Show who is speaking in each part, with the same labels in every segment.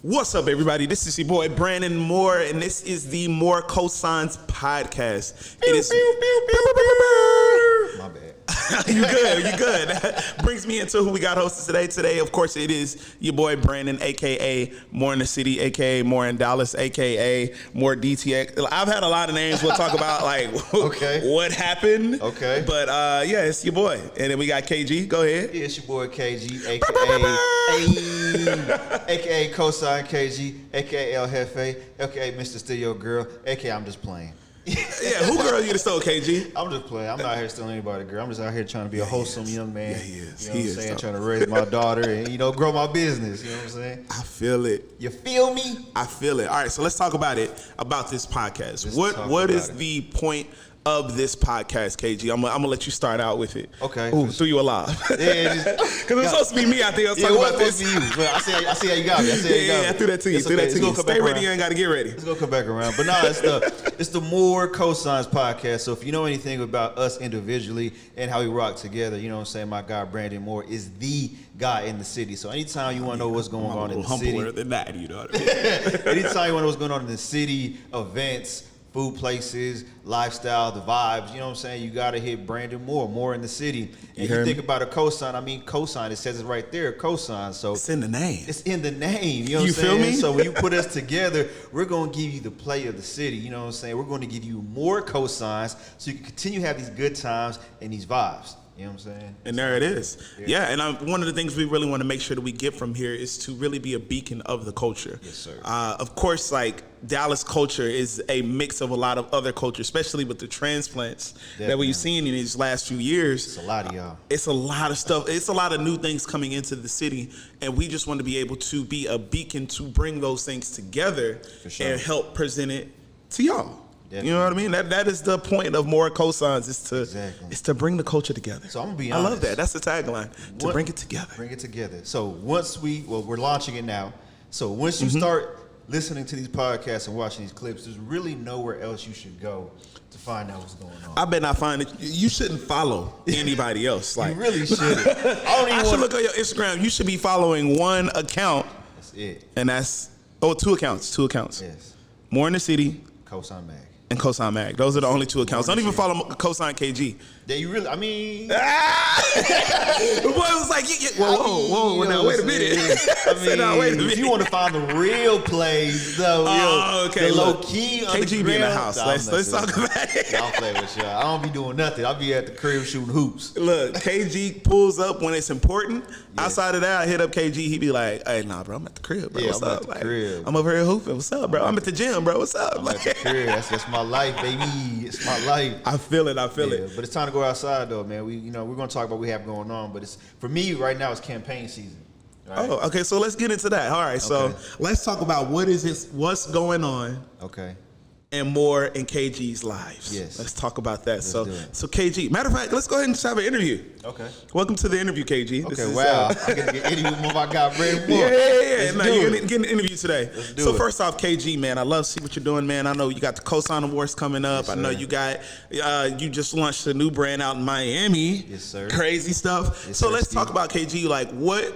Speaker 1: What's up, everybody? This is your boy Brandon Moore, and this is the More Cosigns podcast. It is.
Speaker 2: My bad.
Speaker 1: You good. That brings me into who we got hosted today. Today, of course, it is your boy Brandon, a.k.a. More in the City, a.k.a. More in Dallas, a.k.a. More DTX. I've had a lot of names. We'll talk about, what happened.
Speaker 2: Okay.
Speaker 1: But, yeah, it's your boy. And then we got KG. Go ahead.
Speaker 2: Yeah, it's your boy KG, a.k.a. COSIGN KG, a.k.a. El Jefe, a.k.a. Mr. Steal Girl, a.k.a. I'm just playing.
Speaker 1: Yeah, who girl you to stole, KG?
Speaker 2: I'm just playing. I'm not out here stealing anybody, girl. I'm just out here trying to be a wholesome young man.
Speaker 1: Yeah, he is.
Speaker 2: You know what I'm saying? Trying to raise my daughter and, grow my business. You know what I'm saying?
Speaker 1: I feel it.
Speaker 2: You feel me?
Speaker 1: I feel it. All right, so let's talk about this podcast. What is the point of this podcast, KG? I'm gonna let you start out with it.
Speaker 2: Okay.
Speaker 1: Ooh, threw you alive.
Speaker 2: Yeah,
Speaker 1: because it's supposed to be me. I think I was talking about this.
Speaker 2: It was supposed to be you. But I see how you got me.
Speaker 1: I threw that to you. Stay ready. You ain't got to get ready.
Speaker 2: It's gonna come back around. But no, it's the More Cosigns podcast. So if you know anything about us individually and how we rock together, you know what I'm saying. My guy Brandon Moore is the guy in the city. So anytime you want to know what's going on in the city,
Speaker 1: humbler than that, you know what I mean?
Speaker 2: anytime you want to know what's going on in the city, events, food places, lifestyle, the vibes, you know what I'm saying? You got to hit Brandon Moore in the city. And you think about a cosign, cosign, it says it right there, cosign. So
Speaker 1: it's in the name.
Speaker 2: It's in the name, you know what I'm saying? You feel me? So when you put us together, we're going to give you the play of the city, you know what I'm saying? We're going to give you more cosigns so you can continue to have these good times and these vibes. You know what I'm saying?
Speaker 1: And there it is. Yeah, and one of the things we really want to make sure that we get from here is to really be a beacon of the culture.
Speaker 2: Yes, sir.
Speaker 1: Of course, Dallas culture is a mix of a lot of other cultures, especially with the transplants that we've seen in these last few years.
Speaker 2: It's a lot of y'all.
Speaker 1: It's a lot of stuff. It's a lot of new things coming into the city, and we just want to be able to be a beacon to bring those things together and help present it to y'all. Definitely. You know what I mean? That is the point of More Cosigns is to bring the culture together.
Speaker 2: So I'm gonna be honest.
Speaker 1: I love that. That's the tagline. To bring it together.
Speaker 2: Bring it together. So once we're launching it now. So once you start listening to these podcasts and watching these clips, there's really nowhere else you should go to find out what's going on.
Speaker 1: I bet not find it. You shouldn't follow anybody else.
Speaker 2: You really shouldn't. I
Speaker 1: should look at your Instagram. You should be following one account.
Speaker 2: That's it.
Speaker 1: And that's two accounts.
Speaker 2: Yes.
Speaker 1: More in the City.
Speaker 2: COSIGN Mag.
Speaker 1: And COSIGN Mag. Those are the only two accounts. Don't even follow COSIGN KG.
Speaker 2: Yeah, you really, I mean.
Speaker 1: The boy was like, whoa, now wait a minute.
Speaker 2: If you want to find the real plays, though, the low key
Speaker 1: KG be in the house. Let's talk about it.
Speaker 2: I'll play with y'all. I don't be doing nothing. I'll be at the crib shooting hoops.
Speaker 1: Look, KG pulls up when it's important. Yeah. Outside of that, I hit up KG. He be like, hey, nah, bro, I'm at the crib, bro. What's up? I'm over here hooping. What's up, bro? I'm at the gym, bro. What's up?
Speaker 2: I'm at the crib. That's my life, baby. It's my life.
Speaker 1: I feel it.
Speaker 2: But it's time to go outside, though, man. We're going to talk about what we have going on. But for me right now, it's campaign season. Right?
Speaker 1: Oh, okay. So let's get into that. All right. So let's talk about what's going on.
Speaker 2: Okay.
Speaker 1: And more in KG's lives.
Speaker 2: Yes.
Speaker 1: Let's talk about that. So KG, matter of fact, let's go ahead and just have an interview.
Speaker 2: Okay.
Speaker 1: Welcome to the interview, KG.
Speaker 2: Okay, wow. I get to get interviewed with my guy, Brandon Moore.
Speaker 1: Yeah. No, you're going to get an interview today. So first off, KG, man, I love to see what you're doing, man. I know you got the COSIGN Awards coming up. Yes, I know you got, you just launched a new brand out in Miami.
Speaker 2: Yes, sir.
Speaker 1: Crazy stuff.
Speaker 2: Yes,
Speaker 1: so let's talk about KG.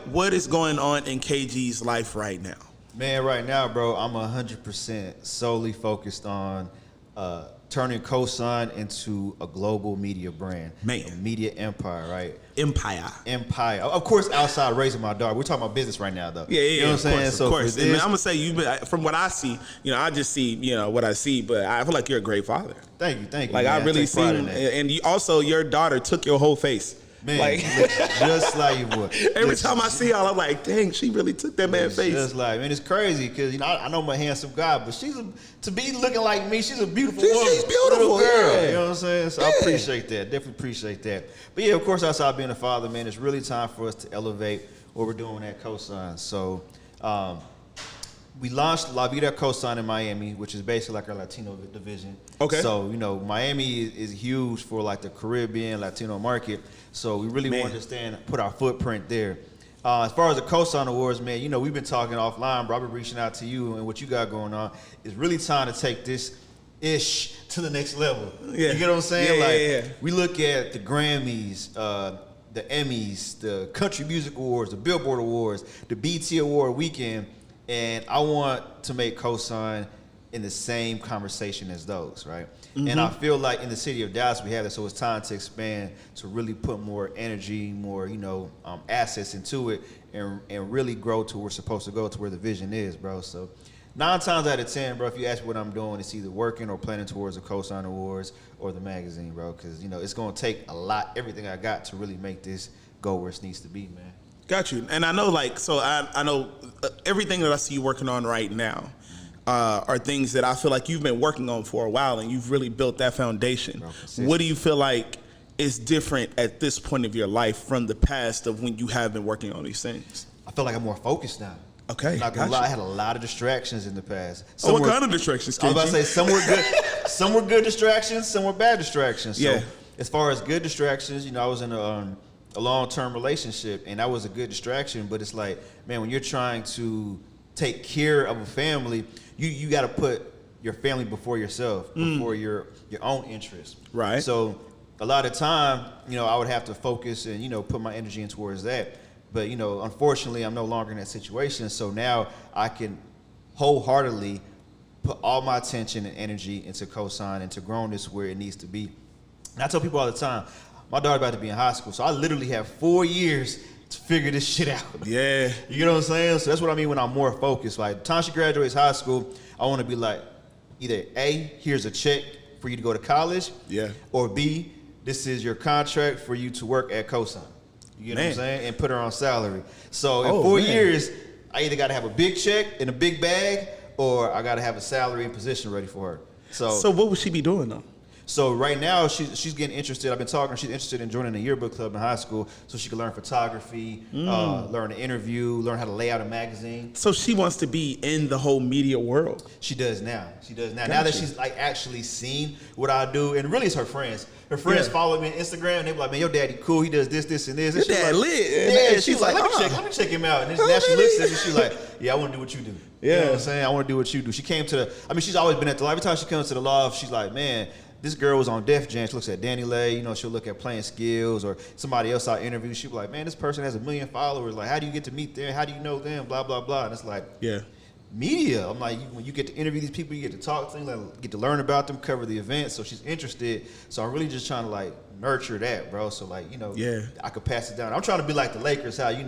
Speaker 1: What is going on in KG's life right now?
Speaker 2: Man, right now, bro, I'm 100% solely focused on turning COSIGN into a global media brand.
Speaker 1: Man.
Speaker 2: A media empire, right?
Speaker 1: Empire.
Speaker 2: Of course, outside raising my daughter. We're talking about business right now, though.
Speaker 1: Yeah.
Speaker 2: You know what I'm saying?
Speaker 1: Of course. And I'm going to say, from what I see, I just see, what I see, but I feel like you're a great father.
Speaker 2: Thank you.
Speaker 1: Like, man, I really see, and your daughter took your whole face.
Speaker 2: Man, just like your boy.
Speaker 1: Every time I see y'all, I'm like, dang, she really took that man's face.
Speaker 2: Just like, man, it's crazy because I know I'm a handsome guy, but to be looking like me, she's a beautiful woman.
Speaker 1: She's beautiful,
Speaker 2: girl.
Speaker 1: Yeah.
Speaker 2: You know what I'm saying? So I appreciate that. Definitely appreciate that. But yeah, of course, outside being a father, man, it's really time for us to elevate what we're doing at COSIGN. So we launched La Vida COSIGN in Miami, which is basically like our Latino division.
Speaker 1: Okay.
Speaker 2: So, Miami is huge for like the Caribbean, Latino market. So we really wanted to put our footprint there. As far as the COSIGN Awards, man, we've been talking offline, bro. I've been reaching out to you and what you got going on. It's really time to take this ish to the next level.
Speaker 1: Yeah.
Speaker 2: You get what I'm saying?
Speaker 1: Yeah.
Speaker 2: We look at the Grammys, the Emmys, the Country Music Awards, the Billboard Awards, the BET Award weekend. and I want to make COSIGN in the same conversation as those, right? And I feel like in the city of Dallas we have that, so it's time to expand, to really put more energy, more assets into it, and really grow to where we're supposed to go, to where the vision is, bro. So 9 times out of 10, bro, if you ask me what I'm doing, it's either working or planning towards the COSIGN Awards or the magazine, bro, because it's gonna take a lot, everything I got to really make this go where it needs to be, man.
Speaker 1: Got you. And I know, I know everything that I see you working on right now are things that I feel like you've been working on for a while, and you've really built that foundation. Bro, what do you feel like is different at this point of your life from the past of when you have been working on these things?
Speaker 2: I feel like I'm more focused now.
Speaker 1: Okay.
Speaker 2: Not gonna lie, I had a lot of distractions in the past.
Speaker 1: What kind of distractions,
Speaker 2: I was about to say some were good, some were good distractions, some were bad distractions. So as far as good distractions, I was in a long-term relationship, and that was a good distraction. But it's like, man, when you're trying to take care of a family, you got to put your family before yourself, before your own interests.
Speaker 1: Right.
Speaker 2: So a lot of time, I would have to focus and put my energy in towards that. But unfortunately, I'm no longer in that situation. So now I can wholeheartedly put all my attention and energy into COSIGN and to growing this where it needs to be. And I tell people all the time, my daughter about to be in high school, so I literally have 4 years to figure this shit out.
Speaker 1: Yeah.
Speaker 2: You know what I'm saying? So that's what I mean when I'm more focused. Like, the time she graduates high school, I want to be like, either A, here's a check for you to go to college.
Speaker 1: Yeah.
Speaker 2: Or B, this is your contract for you to work at COSIGN. You know what I'm saying? And put her on salary. So in 4 years, I either got to have a big check in a big bag, or I got to have a salary and position ready for her. So
Speaker 1: what would she be doing though?
Speaker 2: So right now, she's getting interested. I've been talking. She's interested in joining a yearbook club in high school, so she can learn photography, learn to interview, learn how to lay out a magazine.
Speaker 1: So she wants to be in the whole media world.
Speaker 2: She does now. Now that she's like actually seen what I do, and really it's her friends. Her friends follow me on Instagram, and they be like, "Man, your daddy cool. He does this, this, and this." And
Speaker 1: your dad
Speaker 2: like,
Speaker 1: lit.
Speaker 2: Yeah, she's like, let me check him out. And now she looks at me, she's like, "Yeah, I want to do what you do."
Speaker 1: Yeah,
Speaker 2: you know what I'm saying? I want to do what you do. She came to she's always been at the. Every time she comes to the loft, she's like, "Man, this girl was on Def Jam." She looks at Danny Lay, she'll look at playing skills or somebody else I interview. She'll be like, "Man, this person has 1 million followers. Like, how do you get to meet them? How do you know them? Blah, blah, blah." And it's like, media. I'm like, when you get to interview these people, you get to talk to them, like, get to learn about them, cover the event. So she's interested. So I'm really just trying to nurture that, bro. So I could pass it down. I'm trying to be like the Lakers, how Jeannie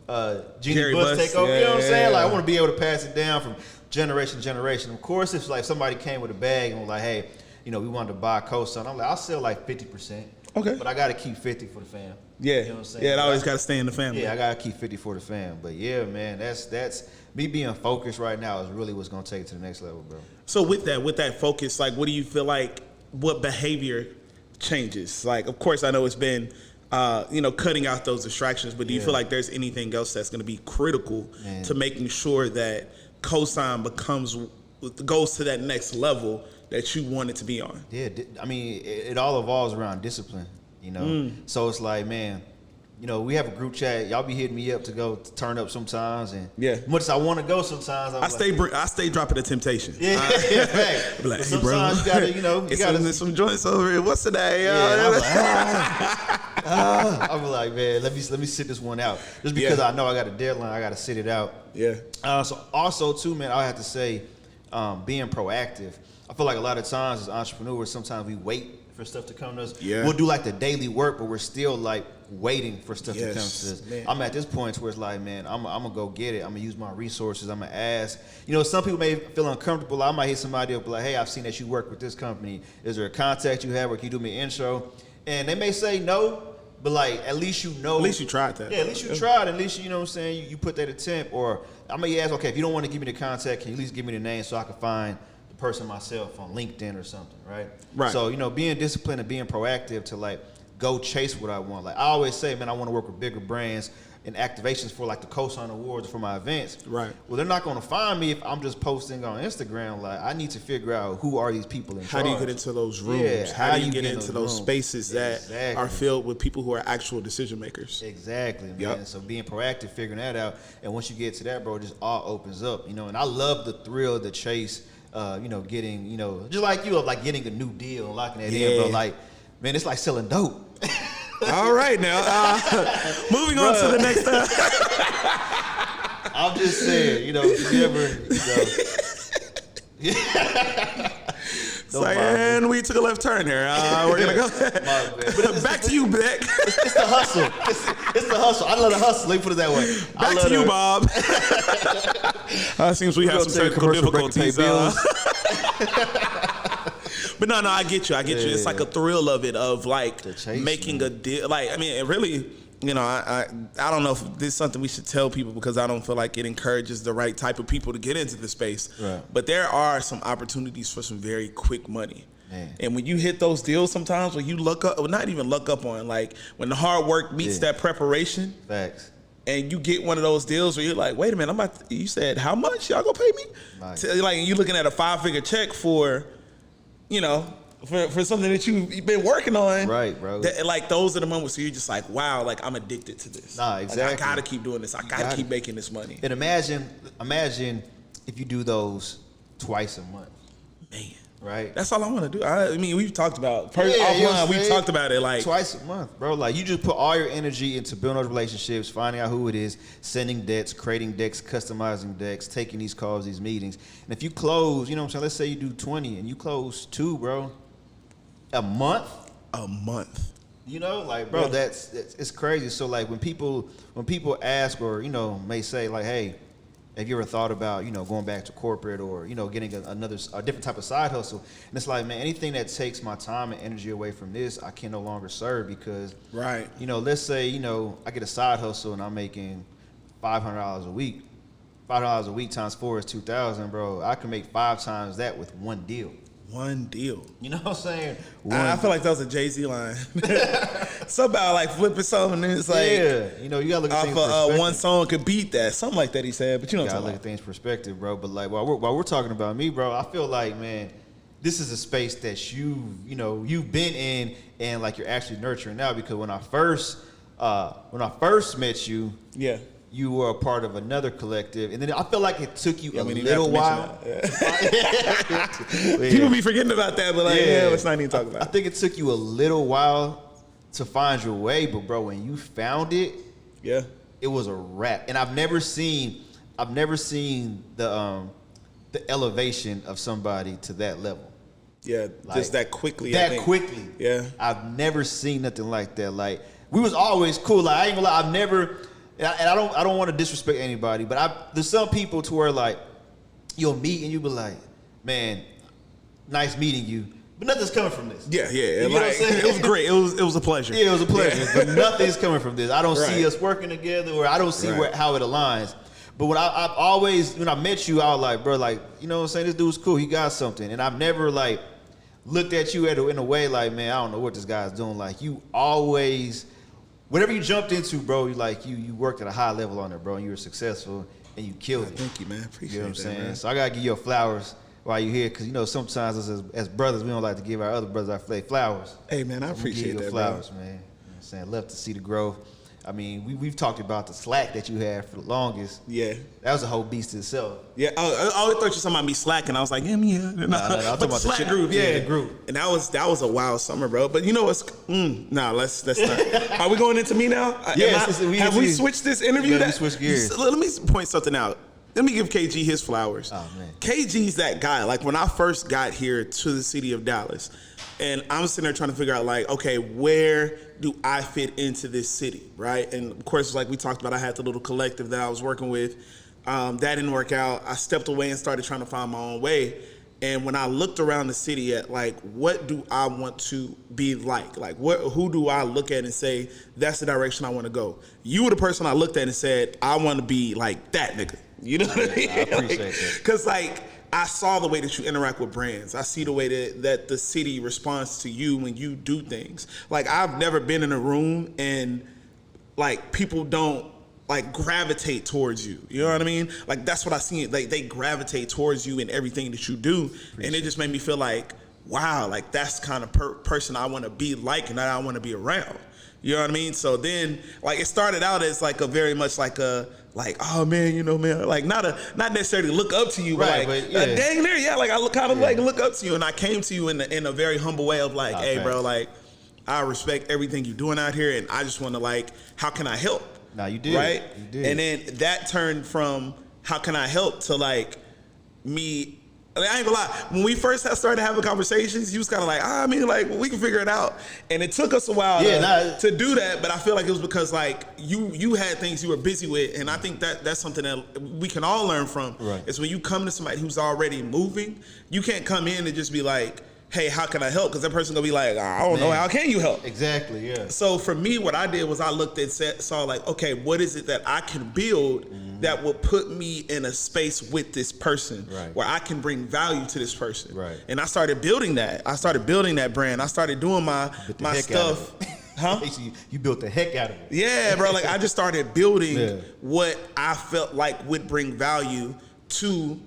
Speaker 2: Buss take over. You know what I'm saying? Like, I want to be able to pass it down from generation to generation. Of course, if somebody came with a bag and was like, "Hey, we wanted to buy COSIGN," I'm like, I'll sell 50%. Okay. But I got to keep 50 for the fam.
Speaker 1: Yeah.
Speaker 2: You know what I'm saying?
Speaker 1: Yeah, it always got to stay in the family.
Speaker 2: Yeah, I got to keep 50 for the fam. But yeah, man, that's me being focused right now is really what's going to take it to the next level, bro.
Speaker 1: So with that focus, what do you feel like, what behavior changes? Of course, I know it's been, cutting out those distractions, but do you feel like there's anything else that's going to be critical to making sure that COSIGN goes to that next level that you want it to be on? Yeah,
Speaker 2: it all evolves around discipline, So it's like, man, we have a group chat. Y'all be hitting me up to go turn up sometimes, and much as I want to go sometimes, I
Speaker 1: stay dropping the temptation.
Speaker 2: Yeah, right.
Speaker 1: Like, hey,
Speaker 2: sometimes
Speaker 1: bro,
Speaker 2: you gotta,
Speaker 1: some joints over here. What's today?
Speaker 2: I'm like, man, let me sit this one out, just because I know I got a deadline. I got to sit it out.
Speaker 1: Yeah.
Speaker 2: So also too, man, I have to say, being proactive. I feel like a lot of times as entrepreneurs, sometimes we wait for stuff to come to us. Yeah. We'll do the daily work, but we're still waiting for stuff to come to us. Man. I'm at this point where it's like, man, I'm gonna go get it. I'm gonna use my resources. I'm gonna ask. Some people may feel uncomfortable. I might hit somebody up like, "Hey, I've seen that you work with this company. Is there a contact you have, or can you do me an intro?" And they may say no, but at least
Speaker 1: At least you tried that.
Speaker 2: Yeah, at least you tried. At least you know what I'm saying. You put that attempt. Or I may ask, okay, if you don't want to give me the contact, can you at least give me the name so I can find the person myself on LinkedIn or something, right?
Speaker 1: Right.
Speaker 2: So being disciplined and being proactive to go chase what I want. I always say, man, I want to work with bigger brands and activations for the COSIGN Awards for my events.
Speaker 1: Right.
Speaker 2: Well, they're not going to find me if I'm just posting on Instagram. I need to figure out who are these people in charge.
Speaker 1: How do you get into those rooms?
Speaker 2: Yeah,
Speaker 1: how do you get into those spaces that are filled with people who are actual decision makers?
Speaker 2: Exactly, man. Yep. So being proactive, figuring that out, and once you get to that, bro, it just all opens up. And I love the thrill, the chase. Getting, just like you, of getting a new deal and locking that in, bro. Man, it's like selling dope.
Speaker 1: All right, now moving on to the next.
Speaker 2: I'm just saying, you know, you ever,
Speaker 1: And we took a left turn here. We're gonna go back to you, Beck.
Speaker 2: It's the hustle. It's the hustle. I love the hustle. Let me put it that way.
Speaker 1: Back to you, Bob. Seems we have some technical difficulties. But no, I get you. It's like a thrill of it, of like making a deal. Like, I mean, it really, you know, I don't know if this is something we should tell people, because I don't feel like it encourages the right type of people to get into the space.
Speaker 2: Right.
Speaker 1: But there are some opportunities for some very quick money.
Speaker 2: Man.
Speaker 1: And when you hit those deals, sometimes when you look up, well, not even look up on, like when the hard work meets that preparation.
Speaker 2: Facts.
Speaker 1: And you get one of those deals where you're like, wait a minute, you said how much y'all gonna pay me?
Speaker 2: Nice.
Speaker 1: Like, you looking at a 5-figure check for, you know, for something that you've been working on.
Speaker 2: Right, bro.
Speaker 1: Like, those are the moments where you're just like, wow, like, I'm addicted to this.
Speaker 2: Nah, exactly.
Speaker 1: Like, I gotta keep doing this. I gotta keep making this money.
Speaker 2: And imagine if you do those twice a month.
Speaker 1: Man.
Speaker 2: Right?
Speaker 1: That's all I want to do. I mean, we've talked about, offline, we've talked about it like.
Speaker 2: Twice a month, bro. Like, you just put all your energy into building those relationships, finding out who it is, sending decks, creating decks, customizing decks, taking these calls, these meetings. And if you close, you know what I'm saying? Let's say you do 20 and you close 2, bro. A month?
Speaker 1: A month.
Speaker 2: You know, like, bro, it's crazy. So, like, when people ask, or, you know, may say, like, hey, have you ever thought about, you know, going back to corporate, or, you know, getting a different type of side hustle? And it's like, man, anything that takes my time and energy away from this, I can no longer serve, because,
Speaker 1: right,
Speaker 2: you know, let's say, you know, I get a side hustle and I'm making $500 a week. $500 a week times 4 is $2,000, bro. I can make 5 times that with one deal.
Speaker 1: One deal.
Speaker 2: You know what I'm saying?
Speaker 1: I feel like that was a Jay-Z line. Somehow, like, flipping something, and it's like,
Speaker 2: yeah, you know, you gotta look at things perspective.
Speaker 1: One song could beat that, something like that he said. But you know,
Speaker 2: you gotta look at things perspective, bro. But like, while we're talking about me, bro, I feel like, man, this is a space that you've been in, and like you're actually nurturing now. Because when I first met you, yeah, you were a part of another collective, and then I feel like it took you a little while.
Speaker 1: People be forgetting about that, but like, let's not even talk about it.
Speaker 2: I think it took you a little while to find your way, but bro, when you found it, it was a wrap. And I've never seen the elevation of somebody to that level. Yeah, like, just that quickly. Quickly. Yeah, I've never seen nothing like that. Like, we was always cool. Like, I ain't gonna lie, I've never. And I don't want to disrespect anybody, but there's some people to where, like, you'll meet and you'll be like, man, nice meeting you, but nothing's coming from this. Yeah. You know what I'm saying? It was great. It was a pleasure. Yeah, it was a pleasure. But nothing's coming from this. I don't see us working together, or I don't see how it aligns. But when when I met you, I was like, bro, like, you know what I'm saying? This dude's cool. He got something. And I've never, like, looked at you in a way like, man, I don't know what this guy's doing. Like, you always... Whatever you jumped into, bro, you worked at a high level on it, bro, and you were successful, and you killed it. Thank you, man. Appreciate it. You know what I'm saying? Man. So I gotta give you flowers while you're here, because, you know, sometimes as brothers, we don't like to give our other brothers our flowers. Hey, man, I appreciate that, flowers, man. You know what I'm saying? Love to see the growth. I mean, we've talked about the Slack that you had for the longest. Yeah. That was a whole beast itself. Yeah. I always thought you were talking about me slacking. I was like, yeah. No, I'm talking about the Slack group. Yeah, the group. And that was a wild summer, bro. But you know what's? Let's not. Are we going into me now? Yes. Have we switched this interview? Let me switch gears. Let me point something out. Let me give KG his flowers. Oh, man. KG's that guy. Like, when I first got here to the city of Dallas, and I'm sitting there trying to figure out, like, okay, where do I fit into this city, right? And of course, like we talked about, I had the little collective that I was working with. That didn't work out. I stepped away and started trying to find my own way. And when I looked around the city at, like, what do I want to be like? Like, who do I look at and say, that's the direction I want to go? You were the person I looked at and said, I want to be like that nigga. You know what I mean? I appreciate that. Because, like, I saw the way that you interact with brands. I see the way that the city responds to you when you do things. Like, I've never been in a room and, like, people don't, like, gravitate towards you. You know what I mean? Like, that's what I see. Like, they gravitate towards you in everything that you do. And it just made me feel like, wow, like, that's the kind of person I want to be like and that I want to be around. You know what I mean? So then, like, it started out as, like, a very much like a, like, oh man, you know, man, like not necessarily look up to you, but like, dang near, yeah, like I look up to you, and I came to you in a very humble way of like, hey, bro, like, I respect everything you're doing out here, and I just want to, like, how can I help? Nah, you did.
Speaker 1: Right?
Speaker 2: You did.
Speaker 1: And then that turned from how can I help to like me. I mean, I ain't gonna lie. When we first started having conversations, you was kind of like, I mean, like we can figure it out. And it took us a while to do that. But I feel like it was because like you had things you were busy with, and I think that's something that we can all learn from.
Speaker 2: Right.
Speaker 1: Is when you come to somebody who's already moving, you can't come in and just be like, hey, how can I help? Because that person gonna be like, I don't know, how can you help?
Speaker 2: Exactly, yeah.
Speaker 1: So for me, what I did was I looked and saw like, okay, what is it that I can build that will put me in a space with this person where I can bring value to this person?
Speaker 2: Right.
Speaker 1: And I started building that. I started building that brand. I started doing my stuff. Huh?
Speaker 2: You built the heck out of it.
Speaker 1: Yeah, bro. Like I just started building what I felt like would bring value to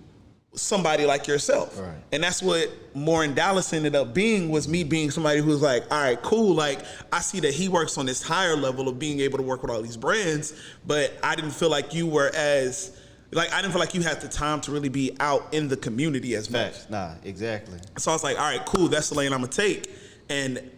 Speaker 1: somebody like yourself.
Speaker 2: Right.
Speaker 1: And that's what More in Dallas ended up being, was me being somebody who was like, all right, cool. Like I see that he works on this higher level of being able to work with all these brands, but I didn't feel like you were as, like, I didn't feel like you had the time to really be out in the community as much.
Speaker 2: Nah, exactly.
Speaker 1: So I was like, all right, cool. That's the lane I'm gonna take. And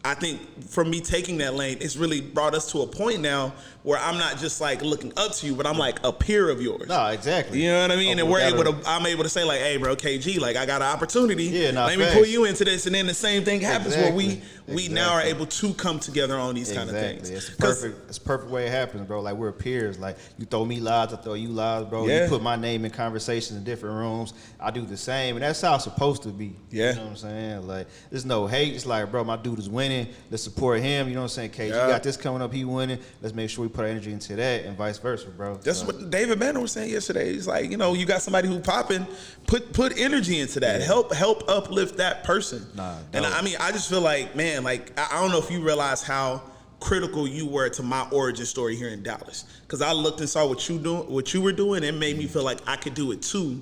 Speaker 1: I think from me taking that lane, it's really brought us to a point now where I'm not just like looking up to you, but I'm like a peer of yours.
Speaker 2: No, exactly.
Speaker 1: You know what I mean? And I'm able to say like, hey bro, KG, like I got an opportunity.
Speaker 2: Yeah,
Speaker 1: let me pull you into this. And then the same thing happens where we now are able to come together on these kind of things.
Speaker 2: It's a perfect way it happens, bro. Like we're peers. Like you throw me lives, I throw you lives, bro. You put my name in conversations in different rooms. I do the same. And that's how it's supposed to be.
Speaker 1: Yeah.
Speaker 2: You know what I'm saying? Like there's no hate. It's like, bro, my dude is winning. Let's support him. You know what I'm saying? KG got this coming up, he winning. Let's make sure we put our energy into that and vice versa, bro.
Speaker 1: That's what David Banner was saying yesterday. He's like, you know, you got somebody who popping, put energy into that. Help uplift that person. And I mean, I just feel like, man, like I don't know if you realize how critical you were to my origin story here in Dallas. Because I looked and saw what you were doing, and it made me feel like I could do it too.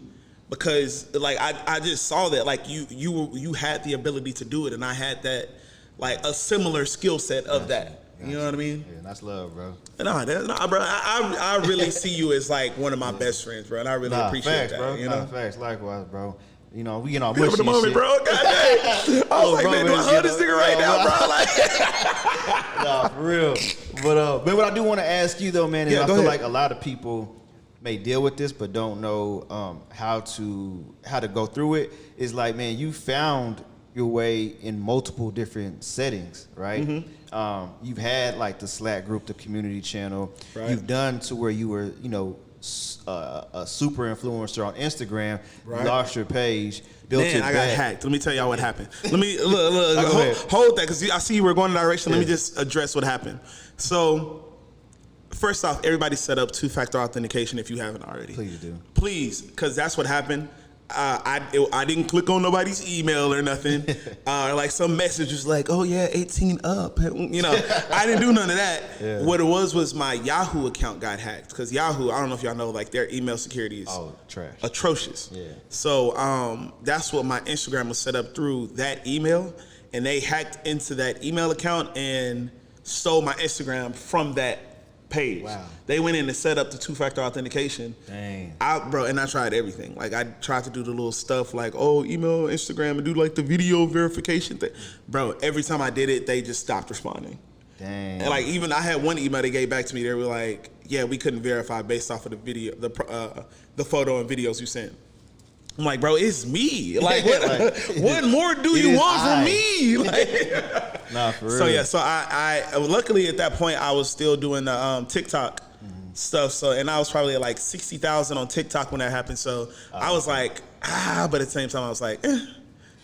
Speaker 1: Because like I just saw that like you had the ability to do it, and I had that like a similar skill set of that. You know what I mean?
Speaker 2: Yeah, that's love, bro.
Speaker 1: Nah, bro. I really see you as like one of my best friends, bro, and I really appreciate that.
Speaker 2: Bro.
Speaker 1: You know,
Speaker 2: Facts. Likewise, bro. You know, we get all
Speaker 1: Get
Speaker 2: mushy
Speaker 1: up in the moment,
Speaker 2: shit.
Speaker 1: bro. God damn. I was like, man, do I hug this nigga right now, bro? Like,
Speaker 2: nah, for real. But what I do want to ask you though, man, is I feel like a lot of people may deal with this, but don't know how to go through it. Is like, man, you found your way in multiple different settings, right? You've had like the Slack group, the community channel. Right. You've done to where you were, you know, a super influencer on Instagram. Right. You lost your page, built it back.
Speaker 1: I got hacked. Let me tell y'all what happened. Let me hold that, because I see you were going in a direction. Let me just address what happened. So, first off, everybody set up two-factor authentication if you haven't already.
Speaker 2: Please do.
Speaker 1: Please, because that's what happened. I didn't click on nobody's email or nothing. Like some message was like, oh yeah, 18 up. You know, I didn't do none of that. Yeah. What it was my Yahoo account got hacked. Because Yahoo, I don't know if y'all know, like their email security is
Speaker 2: trash,
Speaker 1: atrocious.
Speaker 2: Yeah.
Speaker 1: So that's what my Instagram was set up through, that email. And they hacked into that email account and stole my Instagram from that page. Wow. They went in and set up the two-factor authentication.
Speaker 2: Dang.
Speaker 1: And I tried everything. Like I tried to do the little stuff like, email Instagram and do like the video verification thing. Bro, every time I did it, they just stopped responding.
Speaker 2: Dang.
Speaker 1: And like even I had one email they gave back to me. They were like, yeah, we couldn't verify based off of the video, the photo and videos you sent. I'm like, bro, it's me. Like, what more do you want from me? Like,
Speaker 2: nah, for real.
Speaker 1: So yeah, so I luckily at that point I was still doing the TikTok stuff. So and I was probably at like 60,000 on TikTok when that happened. So I was like, but at the same time I was like,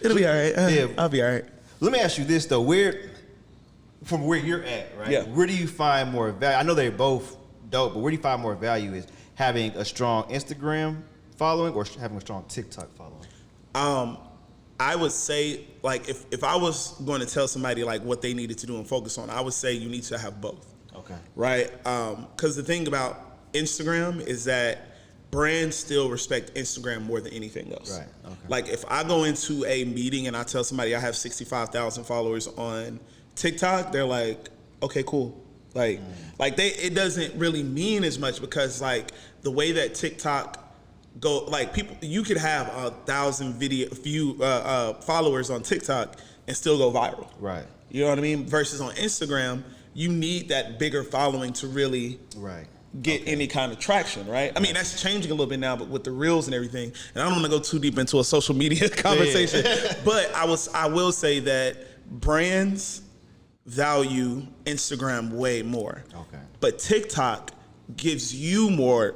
Speaker 1: it'll be all right. I'll be all right.
Speaker 2: Let me ask you this though: from where you're at, right?
Speaker 1: Yeah.
Speaker 2: Where do you find more value? I know they're both dope, but where do you find more value is having a strong Instagram following or having a strong TikTok following?
Speaker 1: I would say, like, if I was going to tell somebody like what they needed to do and focus on, I would say you need to have both.
Speaker 2: Okay.
Speaker 1: Right? Because the thing about Instagram is that brands still respect Instagram more than anything else.
Speaker 2: Right. Okay.
Speaker 1: Like if I go into a meeting and I tell somebody I have 65,000 followers on TikTok, they're like, okay, cool. Like it doesn't really mean as much because like the way that TikTok go, like people, you could have 1,000 followers on TikTok and still go viral.
Speaker 2: Right.
Speaker 1: You know what I mean? Versus on Instagram, you need that bigger following to really get any kind of traction, right? I mean, that's changing a little bit now, but with the reels and everything, and I don't want to go too deep into a social media conversation, but I will say that brands value Instagram way more. Okay. But TikTok gives you more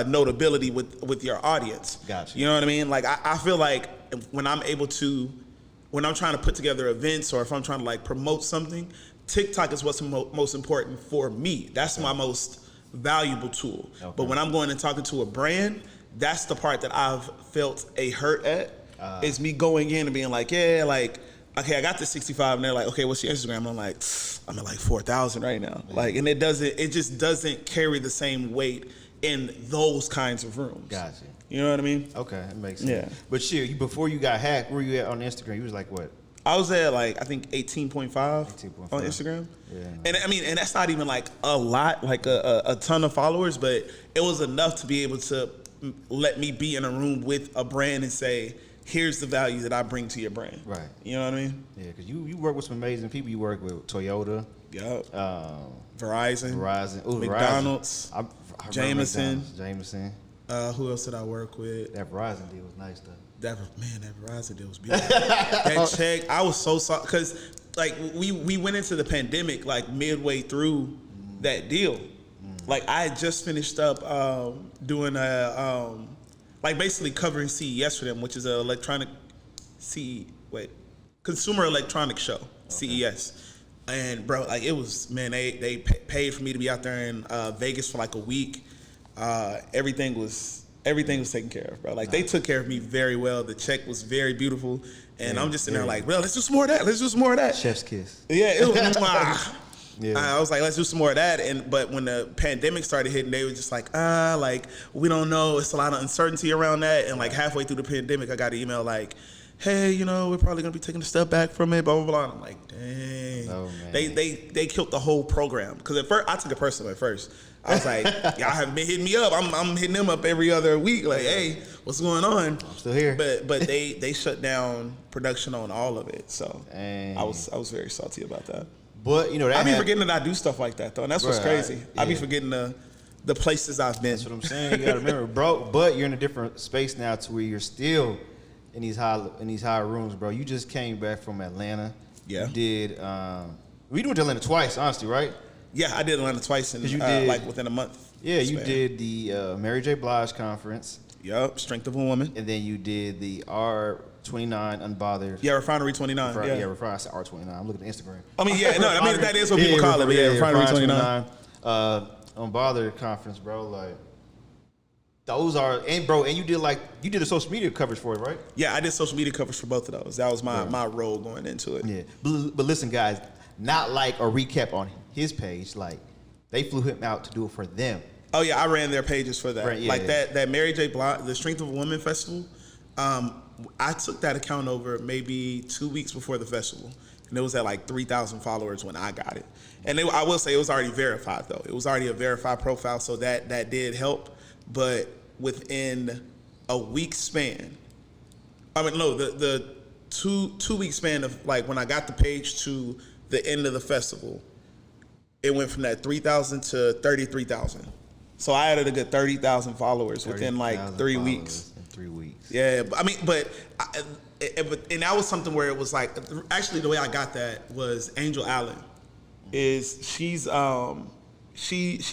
Speaker 1: notability with your audience.
Speaker 2: Gotcha.
Speaker 1: You know what I mean? Like I feel like when I'm trying to put together events or if I'm trying to like promote something, TikTok is what's most important for me. That's my most valuable tool. Okay. But when I'm going and talking to a brand, that's the part that I've felt a hurt at. Is me going in and being like, yeah, like, okay, I got the 65, and they're like, okay, what's your Instagram? I'm like, I'm at like 4,000 right now. Yeah. Like, and it just doesn't carry the same weight in those kinds of rooms.
Speaker 2: Gotcha.
Speaker 1: You know what I mean?
Speaker 2: Okay, that makes sense.
Speaker 1: Yeah.
Speaker 2: But shit, before you got hacked, where you at on Instagram? You was like what?
Speaker 1: I was at like, I think 18.5 on Instagram. Yeah. And I mean, and that's not even like a lot, like a ton of followers, but it was enough to be able to let me be in a room with a brand and say, here's the value that I bring to your brand. Right. You know what I mean?
Speaker 2: Yeah, because you work with some amazing people. You work with Toyota.
Speaker 1: Yep. Verizon.
Speaker 2: Ooh,
Speaker 1: McDonald's.
Speaker 2: I
Speaker 1: Jameson. Who else did I work with?
Speaker 2: That Verizon deal was nice though.
Speaker 1: That Verizon deal was beautiful. That check, I was so sorry because like we went into the pandemic like midway through that deal. Like I had just finished up doing a like basically covering CES for them, which is a consumer electronics show, CES. And bro, like it was, man, they paid for me to be out there in Vegas for like a week. Everything was taken care of, bro. Like they took care of me very well. The check was very beautiful, and I'm just in there like, bro, let's do some more of that. Let's do some more of that.
Speaker 2: Chef's kiss.
Speaker 1: Yeah, it was. Yeah. I was like, let's do some more of that. But when the pandemic started hitting, they were just like, like we don't know. It's a lot of uncertainty around that. And like halfway through the pandemic, I got an email like, hey, we're probably gonna be taking a step back from it, blah blah blah. And I'm like, dang. Oh, man. They killed the whole program because at first I took it personal at first. I was like, y'all haven't been hitting me up. I'm hitting them up every other week. Like, hey, what's going on?
Speaker 2: I'm still here.
Speaker 1: But they shut down production on all of it. So I was very salty about that.
Speaker 2: But
Speaker 1: I be forgetting that I do stuff like that though, and that's what's crazy. I be forgetting the places I've been.
Speaker 2: That's what I'm saying. You gotta remember, bro. But you're in a different space now to where you're still in these high rooms, bro. You just came back from Atlanta. Yeah. You did. We went to Atlanta twice, honestly, right?
Speaker 1: Yeah, I did Atlanta twice in like within a month.
Speaker 2: Yeah, you did the Mary J. Blige conference.
Speaker 1: Yup, Strength of a Woman.
Speaker 2: And then you did the R29 Unbothered.
Speaker 1: Yeah, Refinery 29.
Speaker 2: Refinery. I said R29. I'm looking at Instagram.
Speaker 1: I mean, that is what people call it. But yeah, Refinery 29.
Speaker 2: Unbothered conference, bro. Like, those are, and you did a social media coverage for it, right?
Speaker 1: Yeah, I did social media coverage for both of those. That was my role going into it.
Speaker 2: Yeah, but listen, guys, not like a recap on his page. Like, they flew him out to do it for them.
Speaker 1: Oh yeah, I ran their pages for that. Right, that Mary J. Blige, the Strength of a Woman festival. I took that account over maybe 2 weeks before the festival, and it was at like 3,000 followers when I got it. And I will say it was already verified though. It was already a verified profile, so that did help. But within a week span, the 2 week span of like when I got the page to the end of the festival, it went from that 3,000 to 33,000. So I added a good 30,000 followers within like 3 weeks.
Speaker 2: In 3 weeks.
Speaker 1: Yeah, and that was something where it was like, actually the way I got that was Angel Allen. She